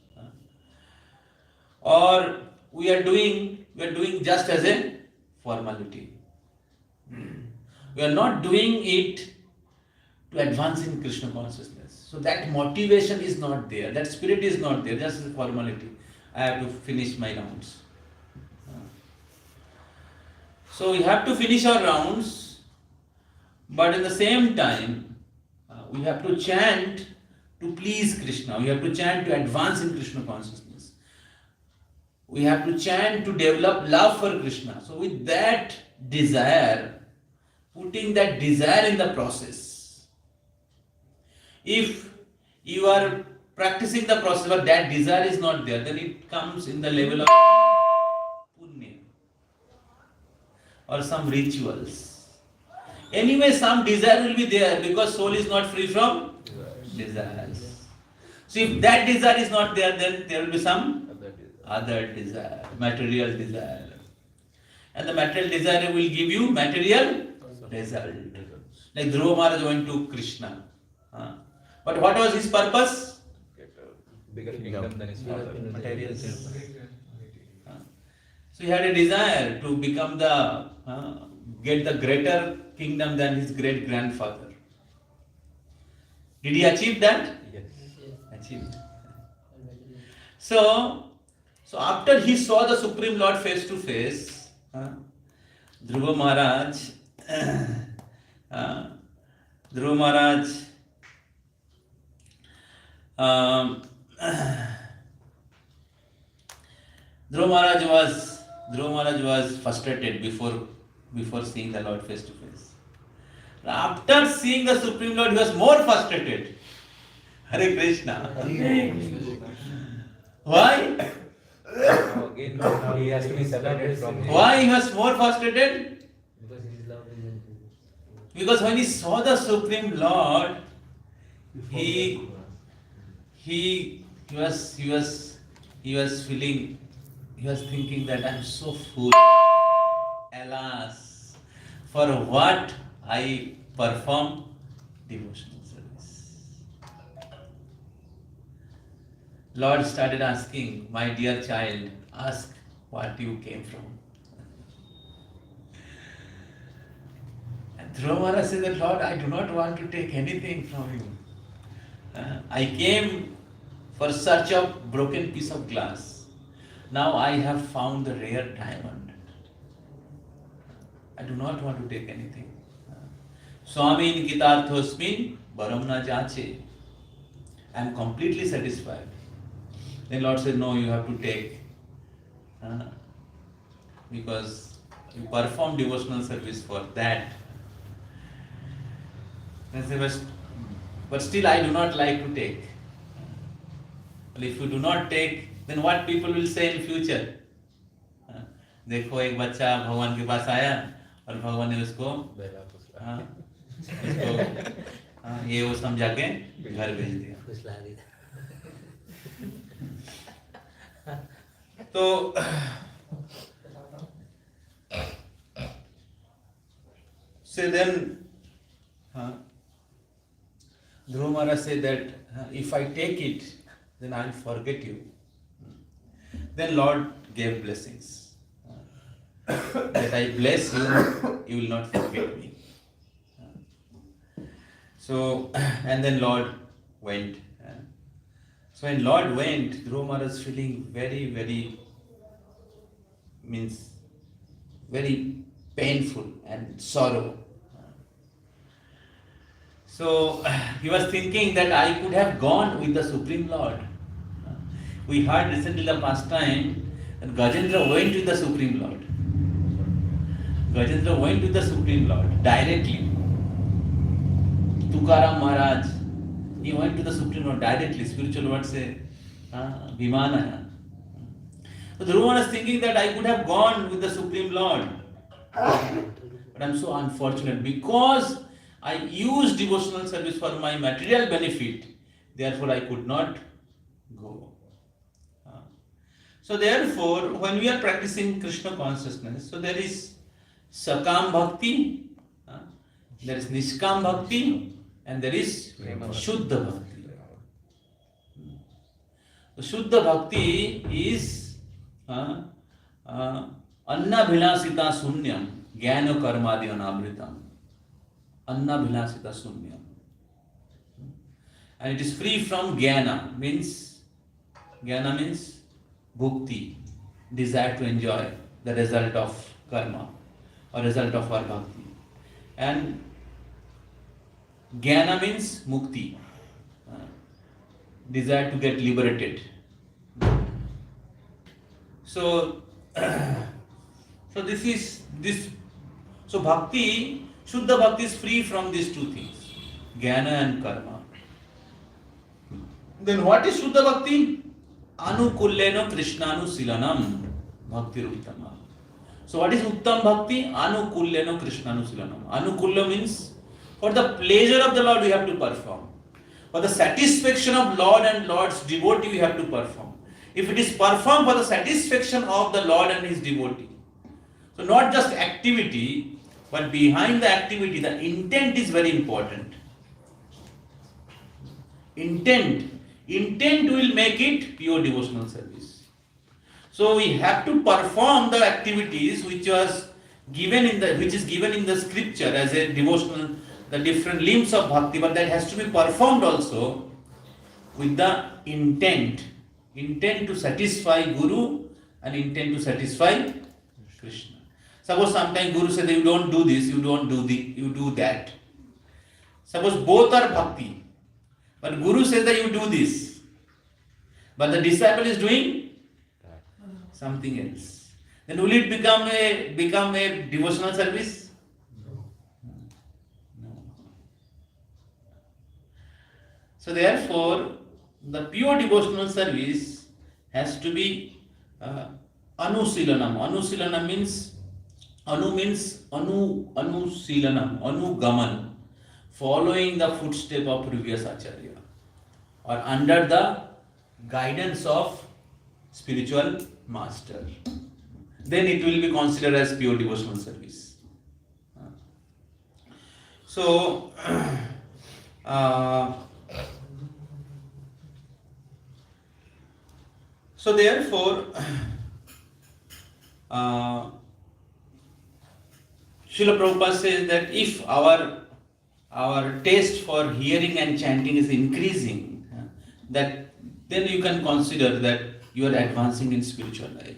or we are doing just as a formality. We are not doing it to advance in Krishna consciousness. So that motivation is not there. That spirit is not there. Just as a formality. I have to finish my rounds. So we have to finish our rounds, but at the same time, we have to chant to please Krishna. We have to chant to advance in Krishna consciousness. We have to chant to develop love for Krishna. So with that desire, putting that desire in the process, if you are practicing the process but that desire is not there, then it comes in the level of punya or some rituals. Anyway, some desire will be there because soul is not free from desires. So if that desire is not there, then there will be some other desire, material desire. And the material desire will give you material result. Like Dhruva Maharaj went to Krishna. But what was his purpose? Bigger kingdom than his father. Material. So he had a desire to become get the greater kingdom than his great grandfather. Did he achieve that? Yes. Achieved. So after he saw the Supreme Lord face to face, Dhruva Maharaj was frustrated before seeing the Lord face to face. After seeing the Supreme Lord, he was more frustrated. Hare Krishna. Why? Again, now he has to be separated from him. Why he was more frustrated? Because his love is increasing. Because when he saw the Supreme Lord, he was thinking that I am so full. Alas, for what I perform devotional service. Lord started asking, my dear child, ask what you came from. And Dhruva Maharaj said that, Lord, I do not want to take anything from you. I came for search of broken piece of glass. Now I have found the rare diamond. I do not want to take anything. Swamin Gitarthosmin Baramna Jache. I am completely satisfied. Then Lord said, no, you have to take. Because you perform devotional service for that. I said, but still I do not like to take. But if you do not take, then what people will say in future? देखो एक बच्चा भगवान के पास आया और भगवान ने उसको ये वो समझा के घर भेज दिया. तो So then, Dhruva Maharaj said that if I take it, then I'll forget you. Then Lord gave blessings. That I bless you, you will not forget me. So, and then Lord went. So when Lord went, Dhruva Maharaj was feeling very painful and sorrow. So he was thinking that I could have gone with the Supreme Lord. We heard recently the past time that Gajendra went with the Supreme Lord. Gajendra went with the Supreme Lord directly. Tukaram Maharaj, he went to the Supreme Lord directly. Spiritual words say, Vimanaya. So Dhruva was thinking that I could have gone with the Supreme Lord. But I'm so unfortunate because I used devotional service for my material benefit. Therefore, I could not go. So therefore, when we are practicing Krishna consciousness, so there is Sakam Bhakti, there is Nishkam Bhakti, and there is Shuddha Bhakti. So Shuddha Bhakti is Anna Bhilasita Sunyam, Jnana Karmadi Anavritam. Anna Bhilasita Sunyam. And it is free from Jnana, means bhukti, desire to enjoy the result of karma or result of our bhakti. And Jnana means mukti, desire to get liberated. So this is this. So bhakti, Shuddha Bhakti is free from these two things, Jnana and karma. Then what is Shuddha Bhakti? Anukullena Krishnanu Silanam Bhakti Uttama. So what is Uttam Bhakti? Anukullena Krishnanu Silanam. Anukulla means for the pleasure of the Lord we have to perform. For the satisfaction of Lord and Lord's devotee we have to perform. If it is performed for the satisfaction of the Lord and His devotee. So not just activity, but behind the activity, the intent is very important. Intent will make it pure devotional service. So we have to perform the activities which is given in the scripture as a devotional, the different limbs of bhakti, but that has to be performed also with the intent to satisfy Guru and intent to satisfy Krishna. Suppose sometimes Guru says you don't do this, you do that. Suppose both are bhakti, but Guru says that you do this, but the disciple is doing something else. Then will it become a devotional service? No. So therefore, the pure devotional service has to be anusilanam. Anusilanam means anusilanam, anugaman, following the footstep of previous acharya, or under the guidance of spiritual master. Then it will be considered as pure devotional service. So therefore, Srila Prabhupada says that if our taste for hearing and chanting is increasing, then you can consider that you are advancing in spiritual life.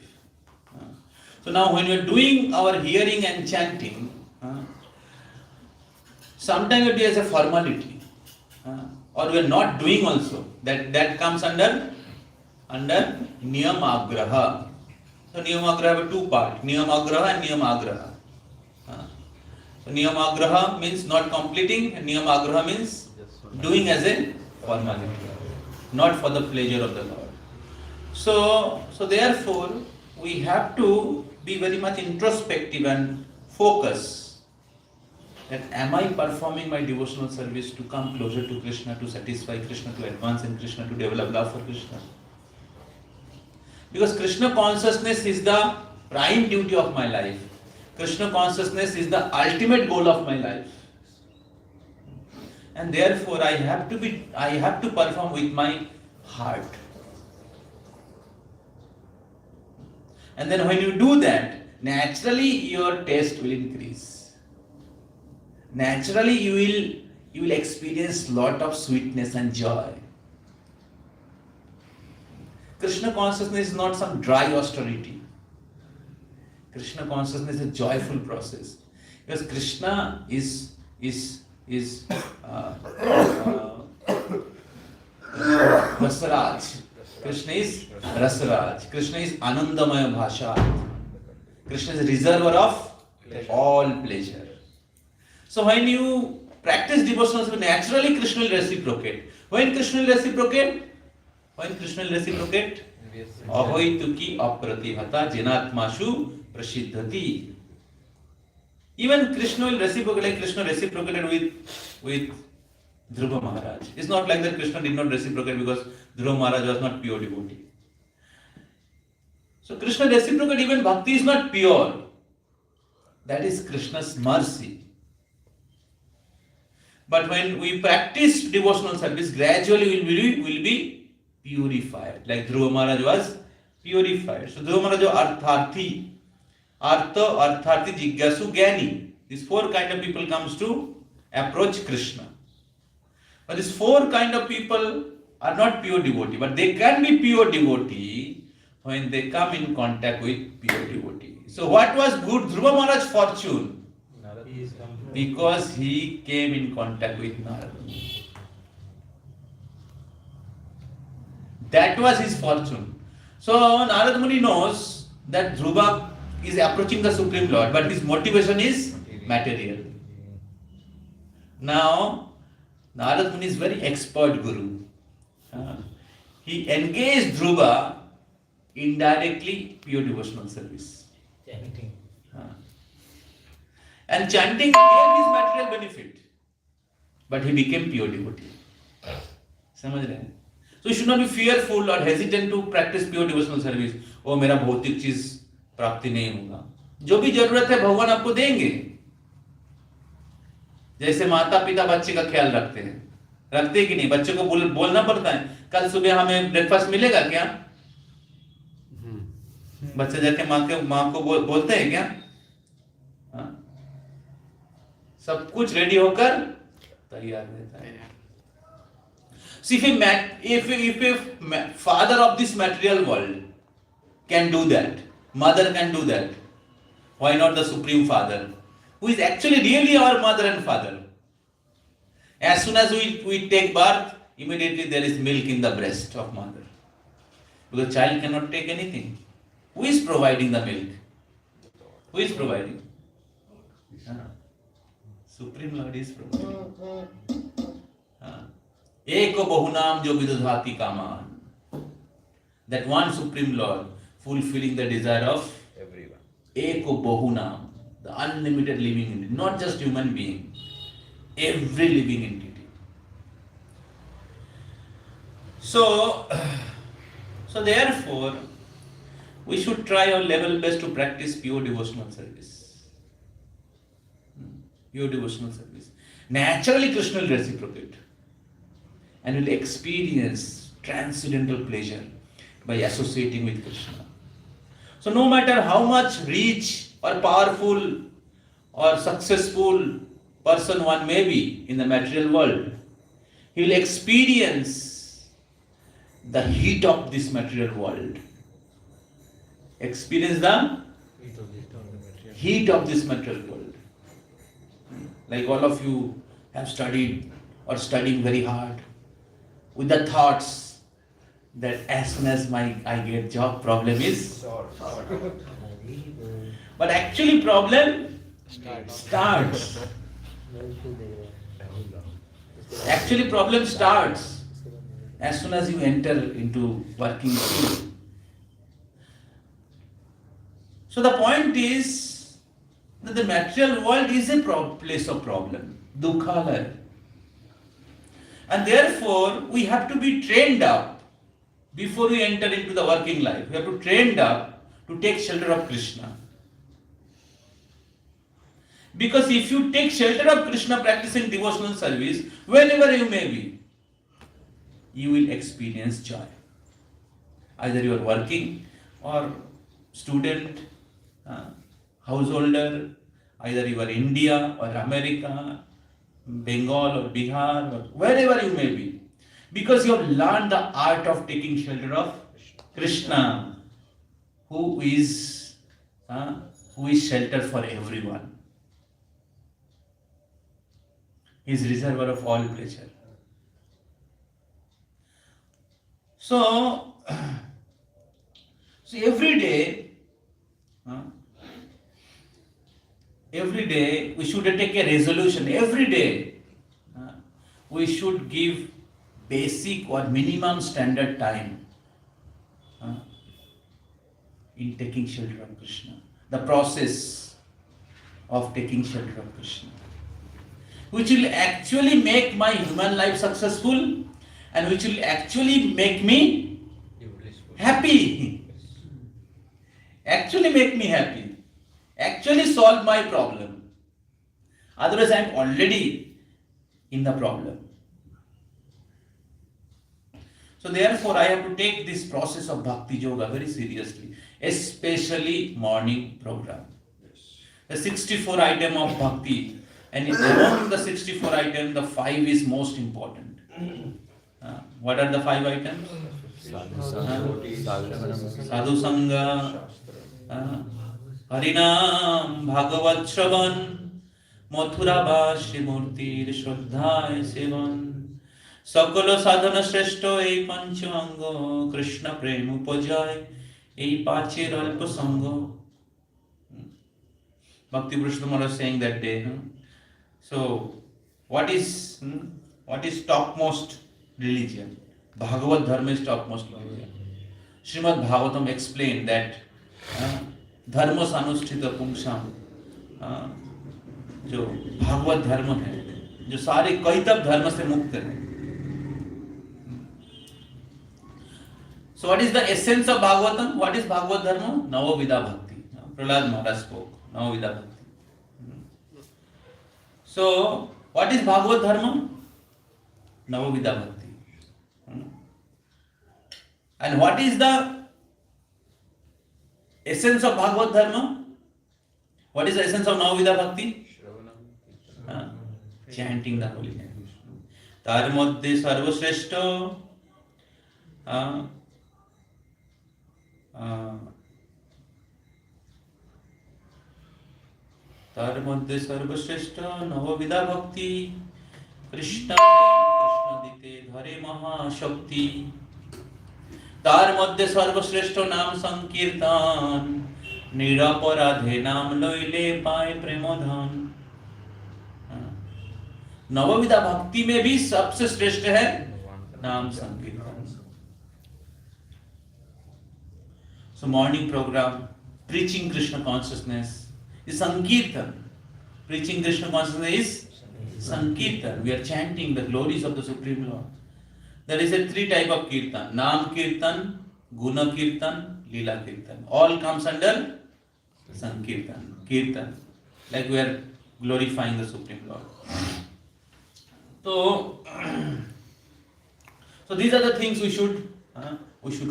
So now when you are doing our hearing and chanting, sometimes it is a formality, or we are not doing also. That comes under niyamagraha. So niyamagraha have two parts, niyamagraha and niyamagraha. So niyamagraha means not completing, and niyamagraha means doing as a formality, not for the pleasure of the Lord. So therefore, we have to be very much introspective and focus that am I performing my devotional service to come closer to Krishna, to satisfy Krishna, to advance in Krishna, to develop love for Krishna. Because Krishna consciousness is the prime duty of my life. Krishna consciousness is the ultimate goal of my life. And therefore I have to perform with my heart. And then when you do that, naturally your taste will increase. Naturally you will experience lot of sweetness and joy. Krishna consciousness is not some dry austerity. Krishna consciousness is a joyful process. Because Krishna is Rasaraj. Krishna is Rasaraj. Krishna is Anandamaya Bhasha. Krishna is a reservoir of all pleasure. So when you practice devotional service, naturally Krishna will reciprocate. When Krishna will reciprocate? Ahoituki apratihata jenatmashu prasiddhati. Even Krishna will reciprocate, like Krishna reciprocated with Dhruva Maharaj. It's not like that Krishna did not reciprocate because Dhruva Maharaj was not pure devotee. So Krishna reciprocated, even bhakti is not pure. That is Krishna's mercy. But when we practice devotional service, gradually we will be purified. Like Dhruva Maharaj was purified. So Dhruva Maharaj was Artharthi, Jigyasu, Gyani. These four kind of people comes to approach Krishna. But these four kind of people are not pure devotee, but they can be pure devotee when they come in contact with pure devotee. So what was good Dhruva Maharaj's fortune? Because he came in contact with Narada. That was his fortune. So Narada Muni knows that Dhruva is approaching the Supreme Lord, but his motivation is material. Now, Narada Muni is very expert guru. He engaged Dhruva indirectly pure devotional service. Chanting. And chanting gave his material benefit. But he became pure devotee. समझ रहे हैं? So you should not be fearful or hesitant to practice pure devotional service. Oh, मेरा भौतिक चीज प्राप्ति नहीं होगा. जो भी जरूरत है भगवान आपको देंगे. जैसे माता पिता बच्चे का ख्याल रखते हैं कि नहीं? बच्चे को बोलना पड़ता है, कल सुबह हमें ब्रेकफास्ट मिलेगा क्या? बच्चे जाके माँ को बोलते हैं क्या? सब कुछ रेडी होकर तैयार रहता है. See, if a father of this material world can do that, mother can do that, why not the Supreme Father, who is actually really our mother and father? As soon as we take birth, immediately there is milk in the breast of mother. Because child cannot take anything. Who is providing the milk? Who is providing? Supreme Lord is providing. Eko bahunam jo vidadhati kaman. That one Supreme Lord fulfilling the desire of everyone. Eko bahunam, the unlimited living entity, not just human being, every living entity. So therefore, we should try our level best to practice pure devotional service. Pure devotional service. Naturally, Krishna will reciprocate and will experience transcendental pleasure by associating with Krishna. So no matter how much rich or powerful or successful person one may be in the material world, he will experience the heat of this material world. Experience the heat of this material world. Like all of you have studied or studying very hard with the thoughts that as soon as I get job, problem is solved. But actually problem starts. Actually problem starts as soon as you enter into working field. So the point is that the material world is a place of problem, dukhalaya. And therefore, we have to be trained up before we enter into the working life. We have to trained up to take shelter of Krishna. Because if you take shelter of Krishna practicing devotional service, whenever you may be, you will experience joy. Either you are working or student, householder, either you are India or America, Bengal or Bihar, or wherever you may be. Because you have learned the art of taking shelter of Krishna, who is shelter for everyone. He is reservoir of all pleasure. So every day we should take a resolution. Every day we should give basic or minimum standard time in taking shelter of Krishna. The process of taking shelter of Krishna, which will actually make my human life successful and which will actually make me happy. Actually make me happy. Actually solve my problem. Otherwise I am already in the problem. So therefore I have to take this process of Bhakti Yoga very seriously, especially morning program. The 64 item of Bhakti, and among the 64 items, the 5 is most important. What are the 5 items? Sadhu Sangha, Harinam, Bhagavat Shravan, Mathura Bhashi Murtir Shraddhaya Sevan, Sakala Sadhana Shreshto Ei Panchanga, Krishna Prem Upajay, Ei Pachir Alpa Sangha. Bhakti Purushottam was saying that day. So, what is topmost religion? Bhagavad Dharma is topmost religion. Srimad Bhagavatam explained that Dharma Sanusthita Pumsam, जो भागवत धर्म है, जो सारे कैतव धर्म से मुक्त है. So what is the essence of Bhagavatam? What is Bhagavad Dharma? Navavidha Bhakti. Prahlad Maharaj spoke. Navavidha Bhakti. So what is Bhagavad Dharma? Navavidha Bhakti. And what is the essence of Bhagavad Dharma? What is the essence of Navavidha Bhakti? Chanting the holy name. Tar madhye sarvashreshta तार मध्य सर्वश्रेष्ठ नवविधा भक्ति कृष्ण दीते धरे महाशक्ति तार मध्य सर्वश्रेष्ठ नाम संकीर्तन निरपराधे नाम लैले पाए प्रेमधन. नवविधा भक्ति में भी सबसे श्रेष्ठ है नाम संकीर्तन. So morning program, preaching Krishna consciousness is Sankirtan. Preaching Krishna consciousness is Sankirtan. We are chanting the glories of the Supreme Lord. There is a 3 type of Kirtan. Nam Kirtan, Guna Kirtan, Lila Kirtan. All comes under Sankirtan. Kirtan. Like we are glorifying the Supreme Lord. So these are the things we should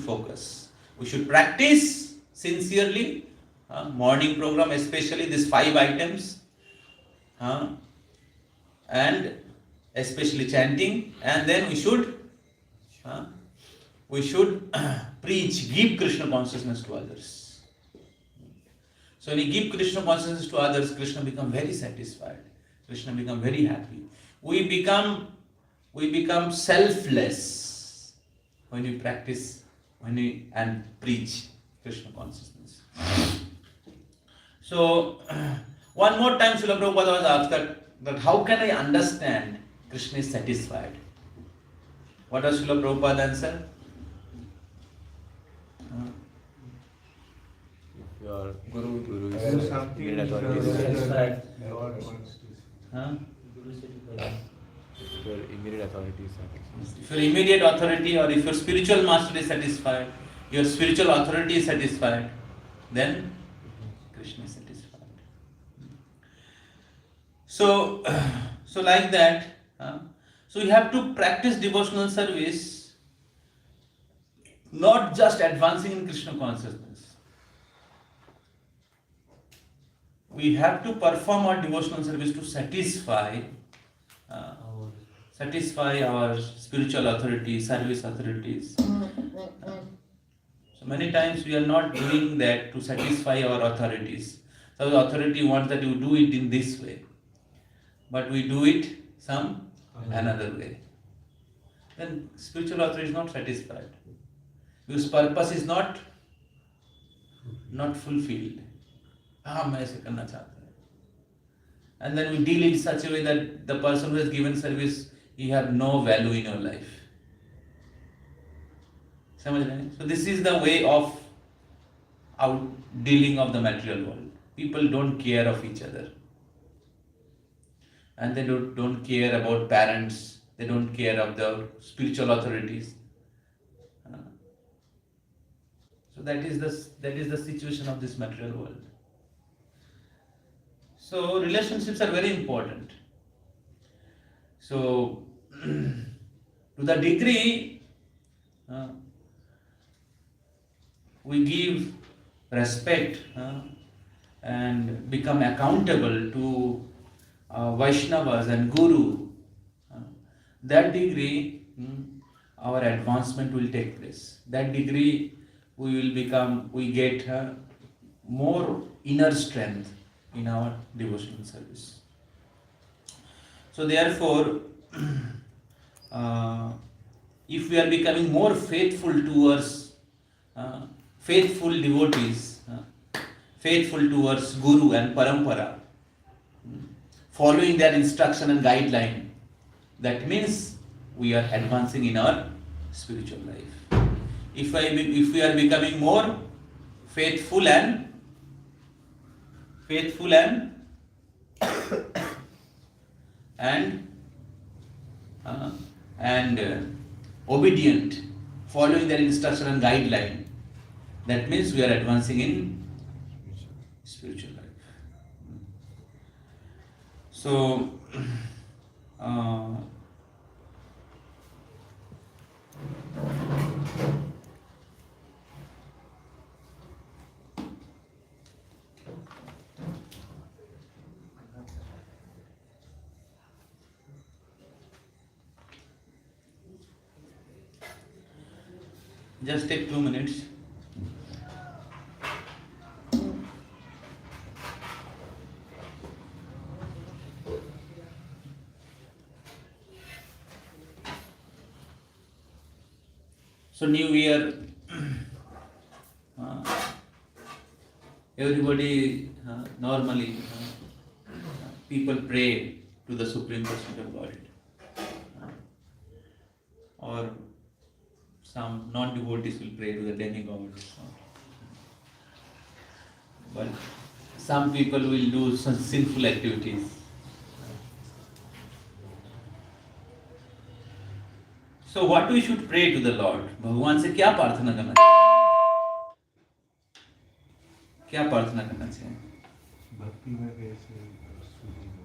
focus. We should practice sincerely morning program, especially these 5 items, and especially chanting. And then we should preach, give Krishna consciousness to others. So when you give Krishna consciousness to others, Krishna becomes very satisfied. Krishna becomes very happy. We become selfless when we practice, and preach Krishna consciousness. So one more time Srila Prabhupada was asked that how can I understand Krishna is satisfied? What does Srila Prabhupada answer? If your Guru is Something satisfied. if your immediate authority is satisfied. If your immediate authority or if your spiritual master is satisfied, your spiritual authority is satisfied, then Krishna is satisfied. So, so like that. So you have to practice devotional service, not just advancing in Krishna consciousness. We have to perform our devotional service to satisfy our spiritual authorities, service authorities. So many times we are not doing that to satisfy our authorities. So the authority wants that you do it in this way, but we do it some another way. Then spiritual authority is not satisfied. Because purpose is not fulfilled. मैं ऐसे करना चाहता हूँ. And then we deal in such a way that the person who has given service, he have no value in your life. समझ रहे हैं? So this is the way of out dealing of the material world. People don't care of each other. And they don't care about parents. They don't care of the spiritual authorities. So that is the situation of this material world. So relationships are very important. So to the degree we give respect and become accountable to Vaishnavas and Guru, that degree our advancement will take place. That degree we get more inner strength in our devotional service. So therefore, if we are becoming more faithful towards faithful devotees, faithful towards Guru and Parampara, following their instruction and guideline, that means we are advancing in our spiritual life. If we are becoming more faithful and obedient, following their instruction and guideline, that means we are advancing in spiritual life. So just take 2 minutes. So New Year, everybody normally people pray to the Supreme Personality of Godhead, or some non-devotees will pray to the demigods. But some people will do some sinful activities. So what we should pray to the Lord? भगवान से क्या प्रार्थना करना चाहिए? क्या प्रार्थना करना चाहिए? भक्ति में कैसे सुधीर हो?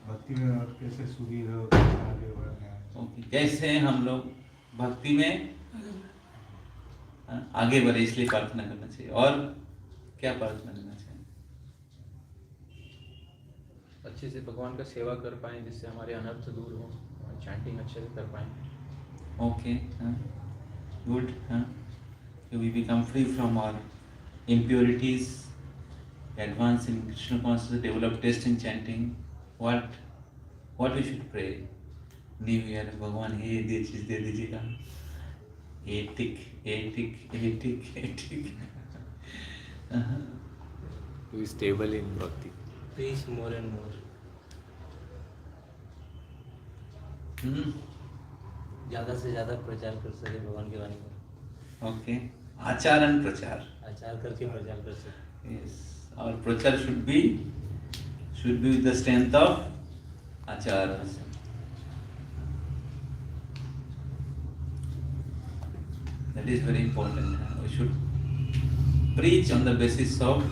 भक्ति में आप कैसे सुधीर हो, आगे बढ़ना है? ओके, कैसे हम लोग भक्ति में आगे बढ़े, इसलिए प्रार्थना करना चाहिए. और क्या प्रार्थना करना चाहिए? अच्छे से भगवान का सेवा कर पाएं, जिससे हमारे अनर्थ दूर हो, चैंटिंग अच्छे से कर पाएं. Okay, good. So we become free from our impurities, advance in Krishna consciousness, develop taste in chanting. What we should pray? New Year, भगवान ये चीज दे दीजिएगा. एक टिक. To be stable in bhakti. Preach more and more. ज़्यादा से ज़्यादा प्रचार कर सके भगवान के वाणी का. ओके, आचारण प्रचार. आचार करके प्रचार कर सके. Yes, our prachar should be with the strength of achara. That is very important. We should preach on the basis of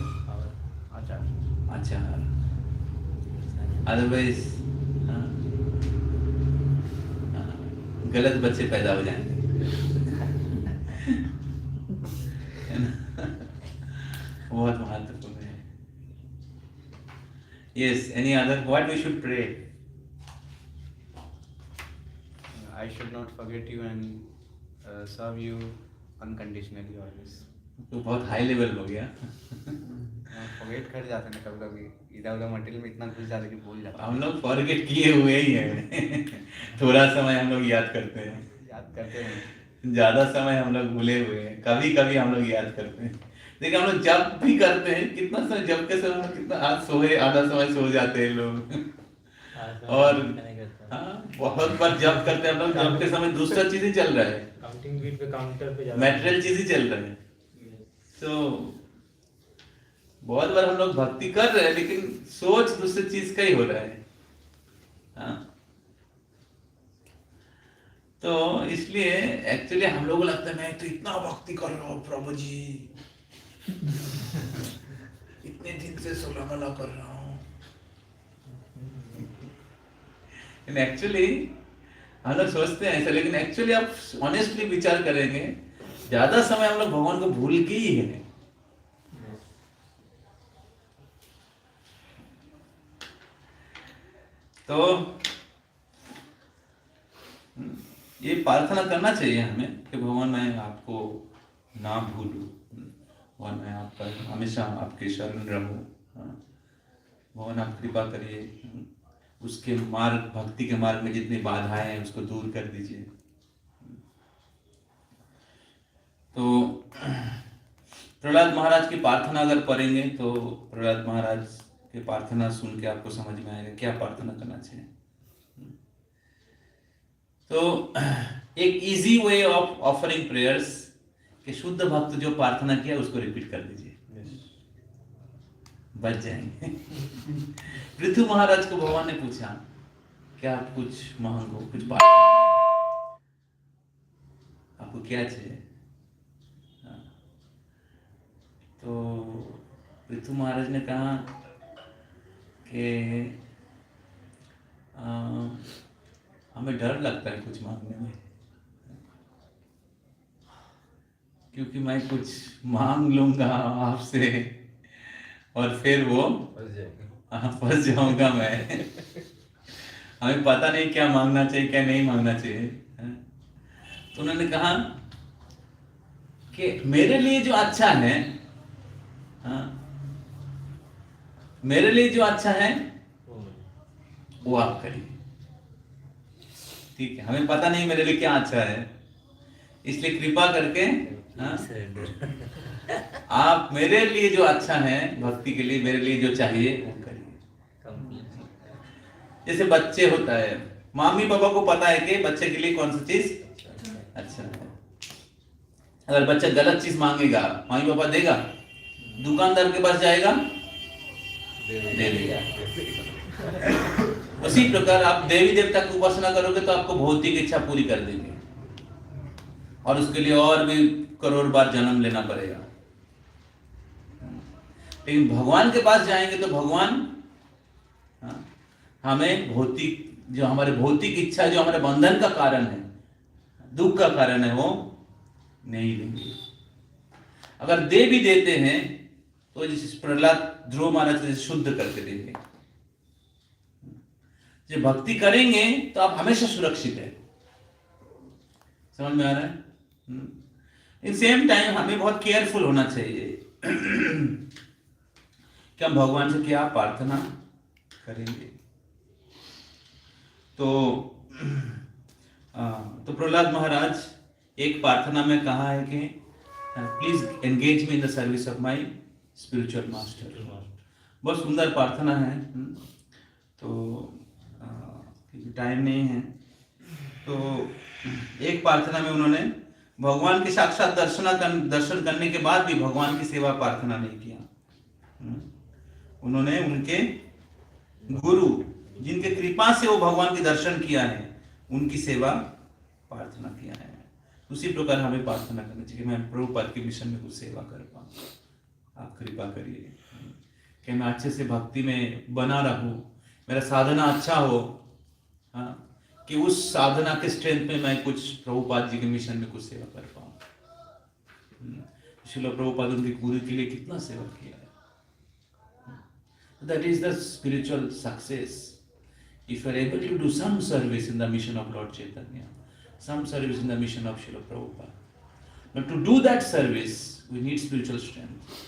achara. Otherwise गलत बच्चे पैदा हो जाएंगे। है ना? बहुत महत्वपूर्ण है। Yes, any other what we should pray? I should not forget you and serve you unconditionally always. तो बहुत हाई लेवल हो गया। फॉरगेट कर जाते हैं कभी कभी, इधर उधर मटेरियल में इतना घुस जाते कि भूल जाते हम लोग फॉरगेट किए हुए ही हैं। थोड़ा समय हम लोग याद करते हैं, याद करते हैं। ज्यादा समय हम लोग भूले हुए हैं। कभी कभी हम लोग याद करते हैं, लेकिन हम लोग जब भी करते हैं कितना समय, जब के समय हम लोग कितना आज सोए, आधा समय सो जाते हैं लोग। और हाँ, बहुत बार जब करते हैं हम लोग, जब के समय दूसरा चीज ही चल रहा है, काउंटिंग बीट पे काउंटर पे ज्यादा मैटेरियल चीज ही चल रहा है। तो बहुत बार हम लोग भक्ति कर रहे हैं लेकिन सोच दूसरी चीज का ही हो रहा है। हाँ, तो इसलिए एक्चुअली हम लोगों को लगता है मैं तो इतना भक्ति कर रहा हूँ प्रभु जी, इतने दिन से सोलह कर रहा हूँ। एक्चुअली हम लोग सोचते हैं ऐसा, लेकिन एक्चुअली आप ऑनेस्टली विचार करेंगे, ज्यादा समय हम लोग भगवान को भूल के ही है। तो ये प्रार्थना करना चाहिए हमें कि भगवान मैं आपको ना भूलूं, भगवान मैं आपका हमेशा आपके शरण रहूं। भगवान आप कृपा करिए, उसके मार्ग, भक्ति के मार्ग में जितनी बाधाएं हैं उसको दूर कर दीजिए। तो प्रहलाद महाराज की प्रार्थना अगर पढ़ेंगे तो प्रहलाद महाराज की प्रार्थना सुन के आपको समझ में आएगा क्या प्रार्थना करना चाहिए। तो एक easy way of offering prayers कि शुद्ध भक्त जो प्रार्थना किया उसको रिपीट कर दीजिए, बच जाएंगे। पृथु महाराज को भगवान ने पूछा क्या आप कुछ मांगो, कुछ आपको क्या चाहिए? तो पृथु महाराज ने कहा कि हमें डर लगता है कुछ मांगने में, क्योंकि मैं कुछ मांग लूंगा आपसे और फिर वो फंस जाऊंगा मैं। हमें पता नहीं क्या मांगना चाहिए क्या नहीं मांगना चाहिए। तो उन्होंने कहा कि मेरे लिए जो अच्छा है, मेरे लिए जो अच्छा है वो आप करिए। ठीक है, हमें पता नहीं मेरे लिए क्या अच्छा है, इसलिए कृपा करके आप मेरे लिए जो अच्छा है, भक्ति के लिए मेरे लिए जो चाहिए वो करिए। जैसे बच्चे होता है, मम्मी पापा को पता है कि बच्चे के लिए कौन सी चीज अच्छा है। अगर बच्चा गलत चीज मांगेगा, मम्मी पापा देगा? दुकानदार के पास जाएगा, दे देगा। उसी प्रकार आप देवी देवता की उपासना करोगे तो आपको भौतिक इच्छा पूरी कर देंगे, और उसके लिए और भी करोड़ बार जन्म लेना पड़ेगा। लेकिन भगवान के पास जाएंगे तो भगवान हमें भौतिक, जो हमारे भौतिक इच्छा, जो हमारे बंधन का कारण है, दुख का कारण है, वो नहीं देंगे। अगर दे भी देते हैं तो जिस प्रहलाद ध्रुव महाराज से शुद्ध करके देंगे। जो भक्ति करेंगे तो आप हमेशा सुरक्षित है। समझ में आ रहा है? इन सेम टाइम हमें बहुत केयरफुल होना चाहिए कि हम भगवान से क्या प्रार्थना करेंगे। तो प्रहलाद महाराज एक प्रार्थना में कहा है कि please engage me in the service of my spiritual master. बहुत सुंदर प्रार्थना है। तो टाइम नहीं है, तो एक प्रार्थना में उन्होंने भगवान के साक्षात दर्शन करने के बाद भी भगवान की सेवा प्रार्थना नहीं किया। उन्होंने उनके गुरु, जिनके कृपा से वो भगवान के दर्शन किया है, उनकी सेवा प्रार्थना किया है। उसी प्रकार हमें प्रार्थना करनी चाहिए कि मैं प्रभुपाद के मिशन में कुछ सेवा कर पाऊँ, आप कृपा करिए कि मैं अच्छे से भक्ति में बना रहूँ, मेरा साधना अच्छा हो, हाँ, कि उस साधना के स्ट्रेंथ में मैं कुछ प्रभुपाद जी के मिशन में कुछ सेवा कर पाऊँ। श्रील प्रभुपाद उनकी गुरु के लिए कितना सेवा किया है। That is the spiritual success. If you are able to do some service in the mission of Lord Chaitanya, some service in the mission of Srila Prabhupada. But to do that service, we need spiritual strength.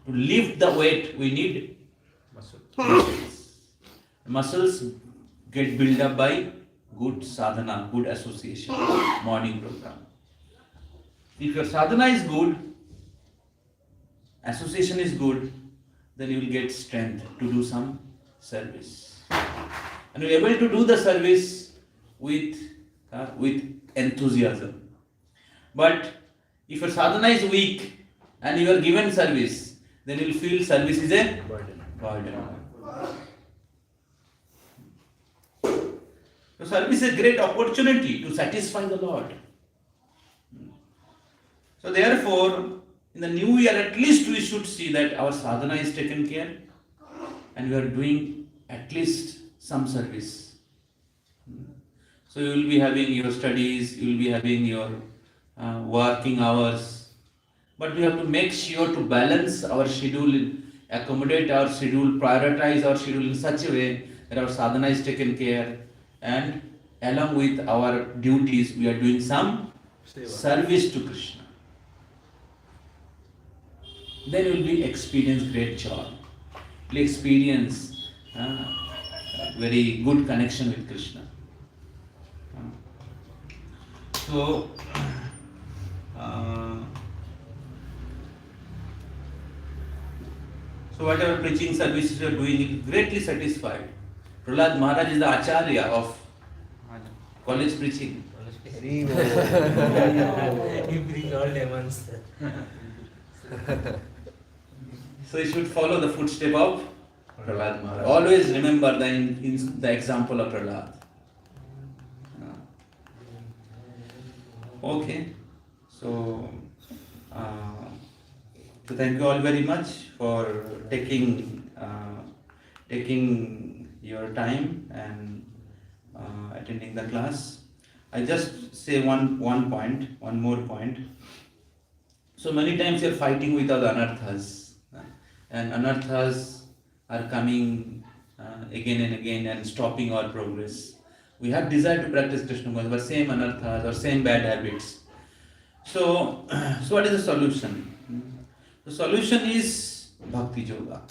To lift the weight, we need muscles. Muscles get built up by good sadhana, good association, morning program. If your sadhana is good, association is good, then you will get strength to do some service. And you are able to do the service with enthusiasm. But if your sadhana is weak and you are given service, then you will feel service is a burden. So service is a great opportunity to satisfy the Lord. So therefore, in the new year, at least we should see that our sadhana is taken care and we are doing at least some service. So you will be having your studies, you will be having your working hours, but we have to make sure to balance our schedule, accommodate our schedule, prioritize our schedule in such a way that our sadhana is taken care, and along with our duties, we are doing some service to Krishna. Then you will be experience great joy. You will experience very good connection with Krishna. So whatever preaching services you are doing, greatly satisfied. Prahlad Maharaj is the Acharya of college preaching. He brings all demons. So you should follow the footstep of Prahlad Maharaj. Always remember the example of Prahlad. Okay. So thank you all very much for taking your time and attending the class. I just say one more point. So many times you are fighting with other anarthas, and anarthas are coming again and again and stopping our progress. We have desire to practice Krishna consciousness, but same anarthas or same bad habits. So what is the solution? The solution is bhakti yoga.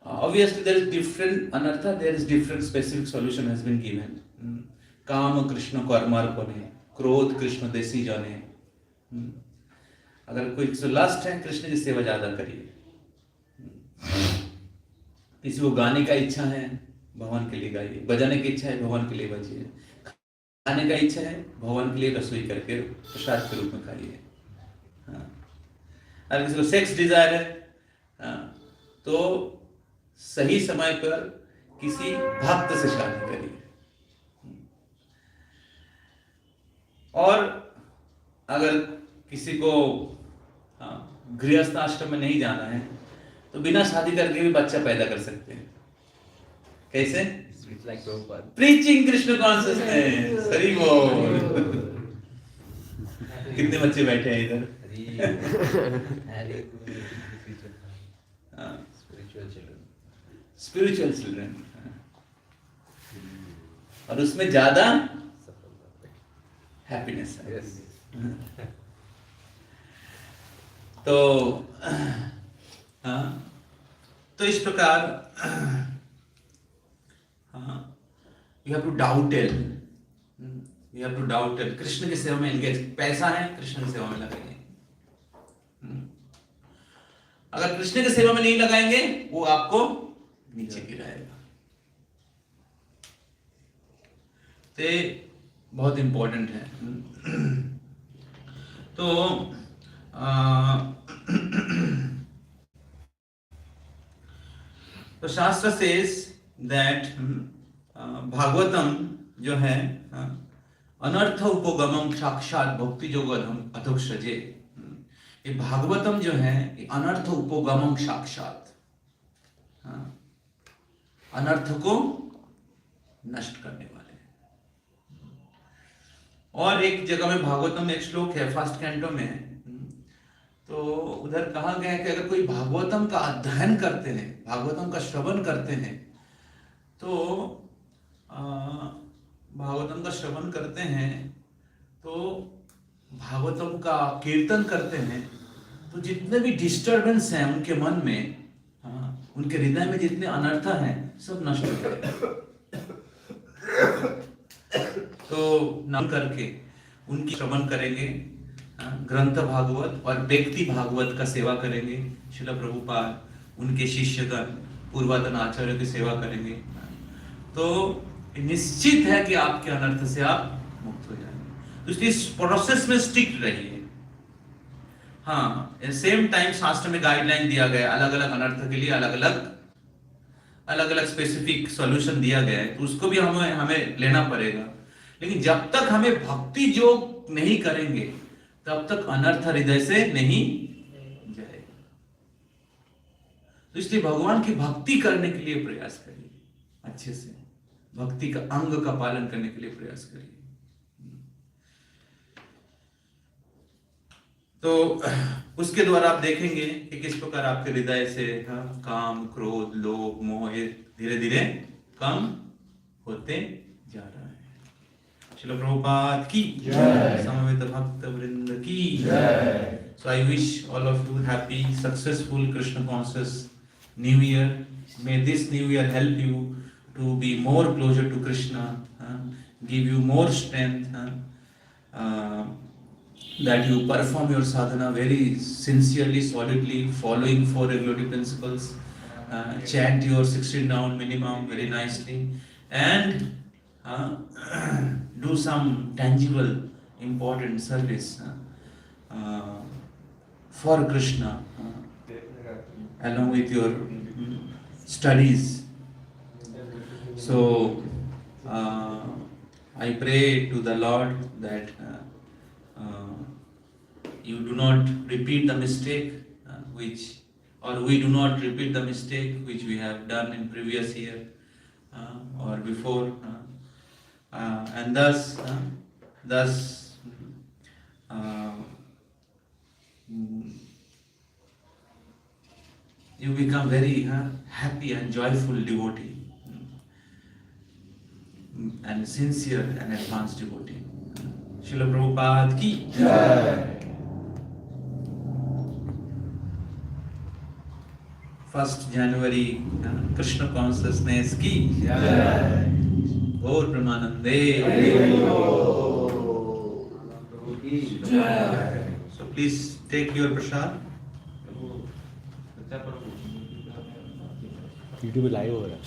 Obviously there is different anartha, there is different specific solution has been given. Kama Krishna karmarpane, क्रोध कृष्ण देसी जाने. अगर कोई lust है, कृष्ण की सेवा ज्यादा करिए. किसी को गाने का इच्छा है, भगवान के लिए गाइए. बजाने की इच्छा है, भगवान के लिए बजिए. खाने का इच्छा है, भगवान के लिए रसोई करके प्रसाद के रूप में खाइए. अगर किसी को सेक्स डिजायर है, तो सही समय पर किसी भक्त से शादी करिए. और अगर किसी को गृहस्थ आश्रम में नहीं जाना है, तो बिना शादी करके भी बच्चा पैदा कर सकते हैं. कैसे? Preaching Krishna consciousness. हरि बोल. कितने बच्चे बैठे हैं इधर? Spiritual children. और उसमें ज्यादा हैप्पीनेस है. तो इस प्रकार you have to dovetail. You have to dovetail. Krishna की सेवा में एंगेज. पैसा है, कृष्ण की सेवा में लगाएंगे. अगर कृष्ण की सेवा में नहीं लगाएंगे, वो आपको नीचे गिराएगा. तो बहुत इंपॉर्टेंट है. तो शास्त्र सेज दैट भागवतम जो है अनर्थ उपगमम साक्षात भक्ति योगम अधोक्षजे. ये भागवतम जो है, ये अनर्थ उपगमम साक्षात. अनर्थ को नष्ट करने वाले हैं। और एक जगह में भागवतम में एक श्लोक है फर्स्ट कैंटो में, तो उधर कहा गया है कि अगर कोई भागवतम का अध्ययन करते हैं, भागवतम का श्रवण करते हैं, तो भागवतम का श्रवण करते हैं, तो भागवतम का कीर्तन करते हैं, तो जितने भी डिस्टर्बेंस हैं उनके मन में, उनके हृदय में जितने अनर्थ हैं सब नष्ट हो जाएंगे। तो नाम करके उनकी श्रवण करेंगे, ग्रंथ भागवत और व्यक्ति भागवत का सेवा करेंगे, श्रील प्रभुपाद उनके शिष्यगण पूर्वतन आचार्यों की सेवा करेंगे, तो निश्चित है कि आपके अनर्थ से आप मुक्त हो जाएंगे। तो इसलिए इस प्रोसेस में स्टिक रहिए। हाँ, सेम टाइम शास्त्र में गाइडलाइन दिया गया, अलग अलग अनर्थ के लिए अलग अलग स्पेसिफिक सॉल्यूशन दिया गया है, तो उसको भी हमें लेना पड़ेगा। लेकिन जब तक हमें भक्ति योग नहीं करेंगे तब तक अनर्थ हृदय से नहीं जाएगा। तो इसलिए भगवान की भक्ति करने के लिए प्रयास करिए, अच्छे से भक्ति का अंग का पालन करने के लिए प्रयास करिए। तो उसके द्वारा आप देखेंगे कि किस प्रकार आपके हृदय से काम, क्रोध, लोभ, मोह धीरे धीरे कम होते जा रहा है। श्रील प्रभुपाद की जय, समवेत भक्त वृंद की जय। So I wish all of you happy, successful Krishna conscious New Year. May this New Year help you to be more closer to Krishna, give you more strength, that you perform your sadhana very sincerely, solidly, following 4 regulatory principles, chant your 16 round minimum very nicely, and do some tangible, important service for Krishna, along with your studies. So I pray to the Lord that you do not repeat the mistake we do not repeat the mistake which we have done in previous year or before, and thus you become very happy and joyful devotee, and sincere and advanced devotee. Srila Prabhupada ki jai. 1st January Krishna consciousness ki jai. Gaur Pramanande. So please take your prasad. YouTube live हो रहा है।